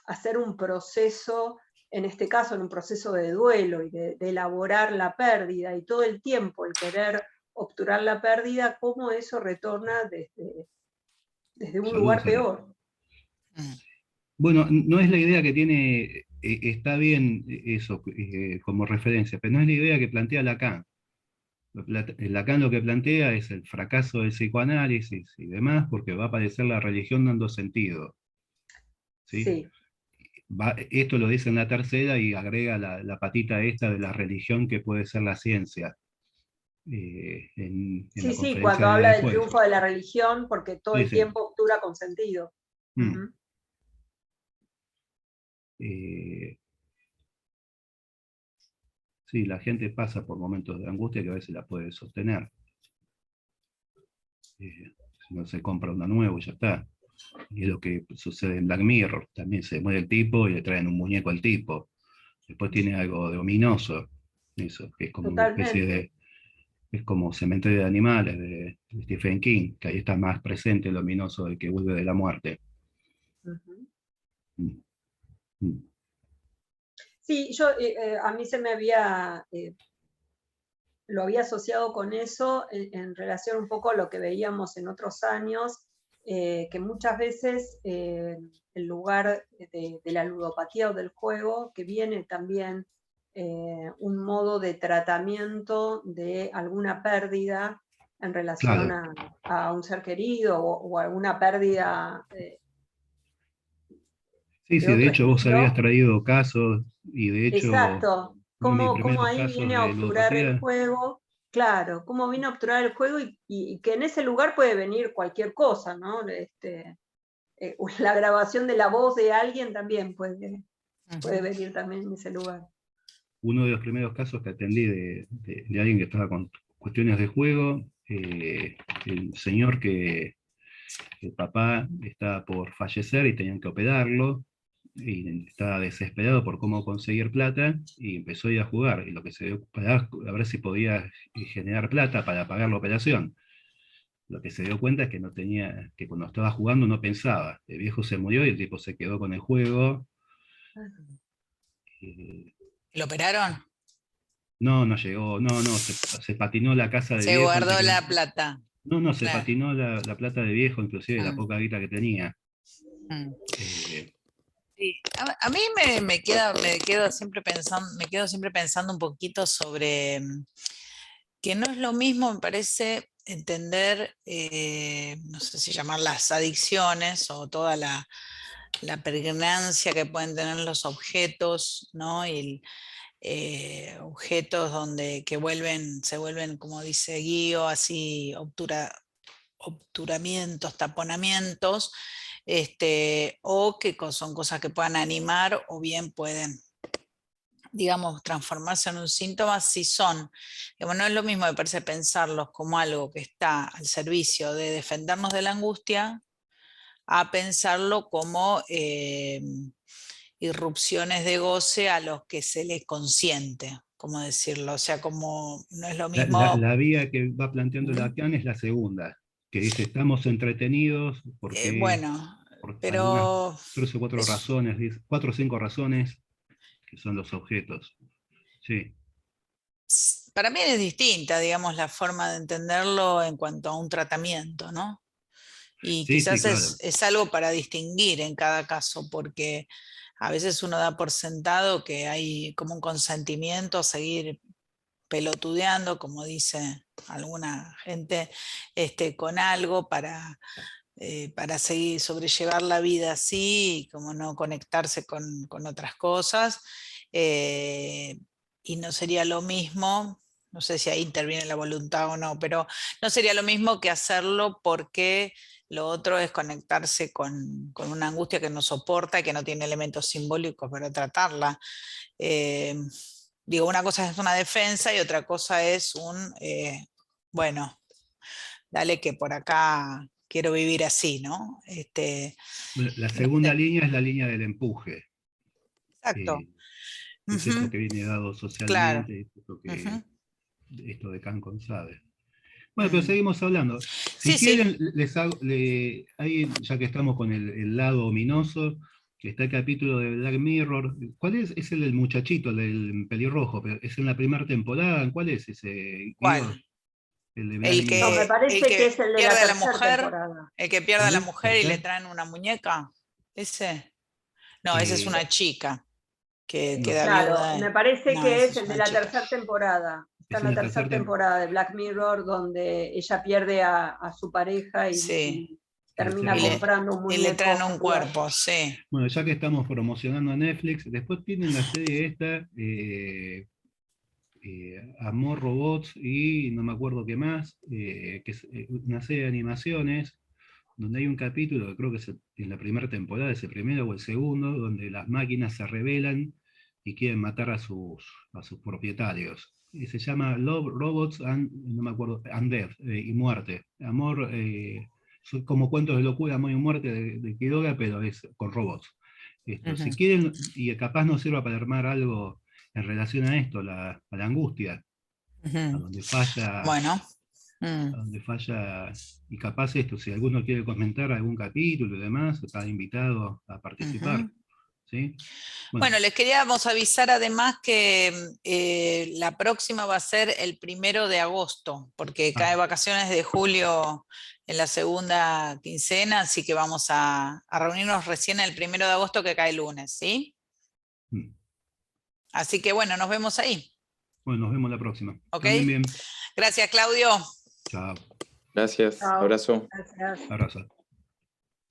hacer un proceso, en este caso en un proceso de duelo y de elaborar la pérdida, y todo el tiempo el querer obturar la pérdida, cómo eso retorna desde un lugar peor. Bueno, no es la idea que tiene, está bien eso como referencia, pero no es la idea que plantea Lacan. Lacan lo que plantea es el fracaso del psicoanálisis y demás, porque va a aparecer la religión dando sentido. ¿Sí? Sí. Esto lo dice en la tercera y agrega la patita esta de la religión que puede ser la ciencia. Sí, cuando habla del triunfo de la religión, porque todo el tiempo obtura con sentido. Sí, la gente pasa por momentos de angustia que a veces la puede sostener. Si no se compra uno nuevo y ya está. Y es lo que sucede en Black Mirror. También se muere el tipo y le traen un muñeco al tipo. Después tiene algo de ominoso. Eso, que es como una especie de... Es como Cementerio de Animales de Stephen King, que ahí está más presente el ominoso del que vuelve de la muerte. Sí, a mí se me había lo había asociado con eso en relación un poco a lo que veíamos en otros años, que muchas veces el lugar de la ludopatía o del juego, que viene también un modo de tratamiento de alguna pérdida en relación Claro. a un ser querido o alguna pérdida Sí, de sí, de otro hecho vos habías estilo. traído casos y de hecho Exacto, uno de mis cómo primeros ahí casos viene a de obturar el ludopatía, juego, claro, cómo viene a obturar el juego y que en ese lugar puede venir cualquier cosa, ¿no? La grabación de la voz de alguien también puede venir también en ese lugar. uno de los primeros casos que atendí de alguien que estaba con cuestiones de juego, el señor que el papá estaba por fallecer y tenían que operarlo, y estaba desesperado por cómo conseguir plata, y empezó a ir a jugar, y lo que se dio para a ver si podía generar plata para pagar la operación. Lo que se dio cuenta es que no tenía, que cuando estaba jugando no pensaba. El viejo se murió y el tipo se quedó con el juego. eh, ¿Lo operaron? no, no llegó, no, no, se patinó la casa del Se viejo antes guardó que. la plata. No, no, se Claro. patinó la plata del viejo, inclusive la Mm. poca guita que tenía. Mm. Eh, Sí, a mí me quedo siempre pensando un poquito sobre que no es lo mismo, me parece, entender, no sé si llamar las adicciones o toda la pregnancia que pueden tener los objetos, ¿no? Y objetos se vuelven, como dice Guío, así obturamientos, taponamientos, o que son cosas que puedan animar o bien pueden, digamos, transformarse en un síntoma si son. Digamos, no es lo mismo, me parece, pensarlos como algo que está al servicio de defendernos de la angustia, a pensarlo como irrupciones de goce a los que se les consiente, como decirlo, o sea, como no es lo mismo. la vía que va planteando Lacan es la segunda, que dice, estamos entretenidos porque Bueno, por algunas pero 3 o 4 es, razones, 4 o 5 razones, que son los objetos. Sí, para mí es distinta, digamos, la forma de entenderlo en cuanto a un tratamiento, ¿no? Y sí, sí, quizás claro. es algo para distinguir en cada caso, porque a veces uno da por sentado que hay como un consentimiento a seguir pelotudeando, como dice alguna gente, con algo para seguir sobrellevar la vida así, y como no conectarse con otras cosas. eh, y no sería lo mismo, no sé si ahí interviene la voluntad o no, pero no sería lo mismo que hacerlo porque lo otro es conectarse con una angustia que no soporta y que no tiene elementos simbólicos para tratarla. Eh, Digo, una cosa es una defensa y otra cosa es bueno, dale que por acá quiero vivir así, ¿no? Bueno, la No segunda sé, línea es la línea del empuje, exacto. eh, que es esto Ujú, que viene dado claro. socialmente, Ujú, esto de Kant con Sabe. Bueno, pero mm. seguimos hablando. Si Sí, sí. quieren, ahí, ya que estamos con el lado ominoso, que está el capítulo de Black Mirror. ¿Cuál es? Es el del muchachito, el del pelirrojo, pero es en la primera temporada. ¿Cuál es ese, Guido? ¿Cuál? El de Black El No, Mirror. me que, el parece que es que el de la pierde a la tercera mujer, temporada. el que pierde a ¿Cuál la es? mujer y le ¿Tercer? traen una muñeca. ¿Ese? No, esa es Eh, una chica que no, queda Claro, viuda. me parece No, que esa es es el de una la chica. tercera temporada. Está es en en la la tercera tercera temporada. temporada de Black Mirror, donde ella pierde a su pareja Sí. y Y termina Y comprando un le traen muñeco un juguete. cuerpo, sí. bueno, ya que estamos promocionando a Netflix, después tienen la serie esta, Amor, Robots y no me acuerdo qué más, que es una serie de animaciones donde hay un capítulo, que creo que es en la primera temporada, es el primero o el segundo, donde las máquinas se rebelan y quieren matar a sus propietarios. Y se llama Love, Robots and, no me acuerdo, and Death, y muerte. Amor, son como cuentos de locura, amor y muerte de Quiroga, pero es con robots. Esto, Ujú, si quieren, y capaz nos sirva para armar algo en relación a esto, a la angustia, a ujú. donde falla, Bueno. Mm. a donde falla, y capaz esto, si alguno quiere comentar algún capítulo y demás, está invitado a participar. Ujú. ¿sí? Bueno, les queríamos avisar además que la próxima va a ser el 1 de agosto, porque cae vacaciones de julio en la segunda quincena, así que vamos a reunirnos recién el 1 de agosto, que cae lunes, ¿sí? Así que bueno, nos vemos ahí. Bueno, nos vemos la próxima. ¿Ok? También bien. Gracias, Claudio. Chao. Gracias, Chao. abrazo. Gracias. Abrazo.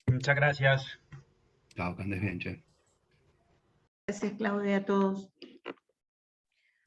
Muchas gracias. Chao, que andes bien, che. Gracias, Claudia, a todos.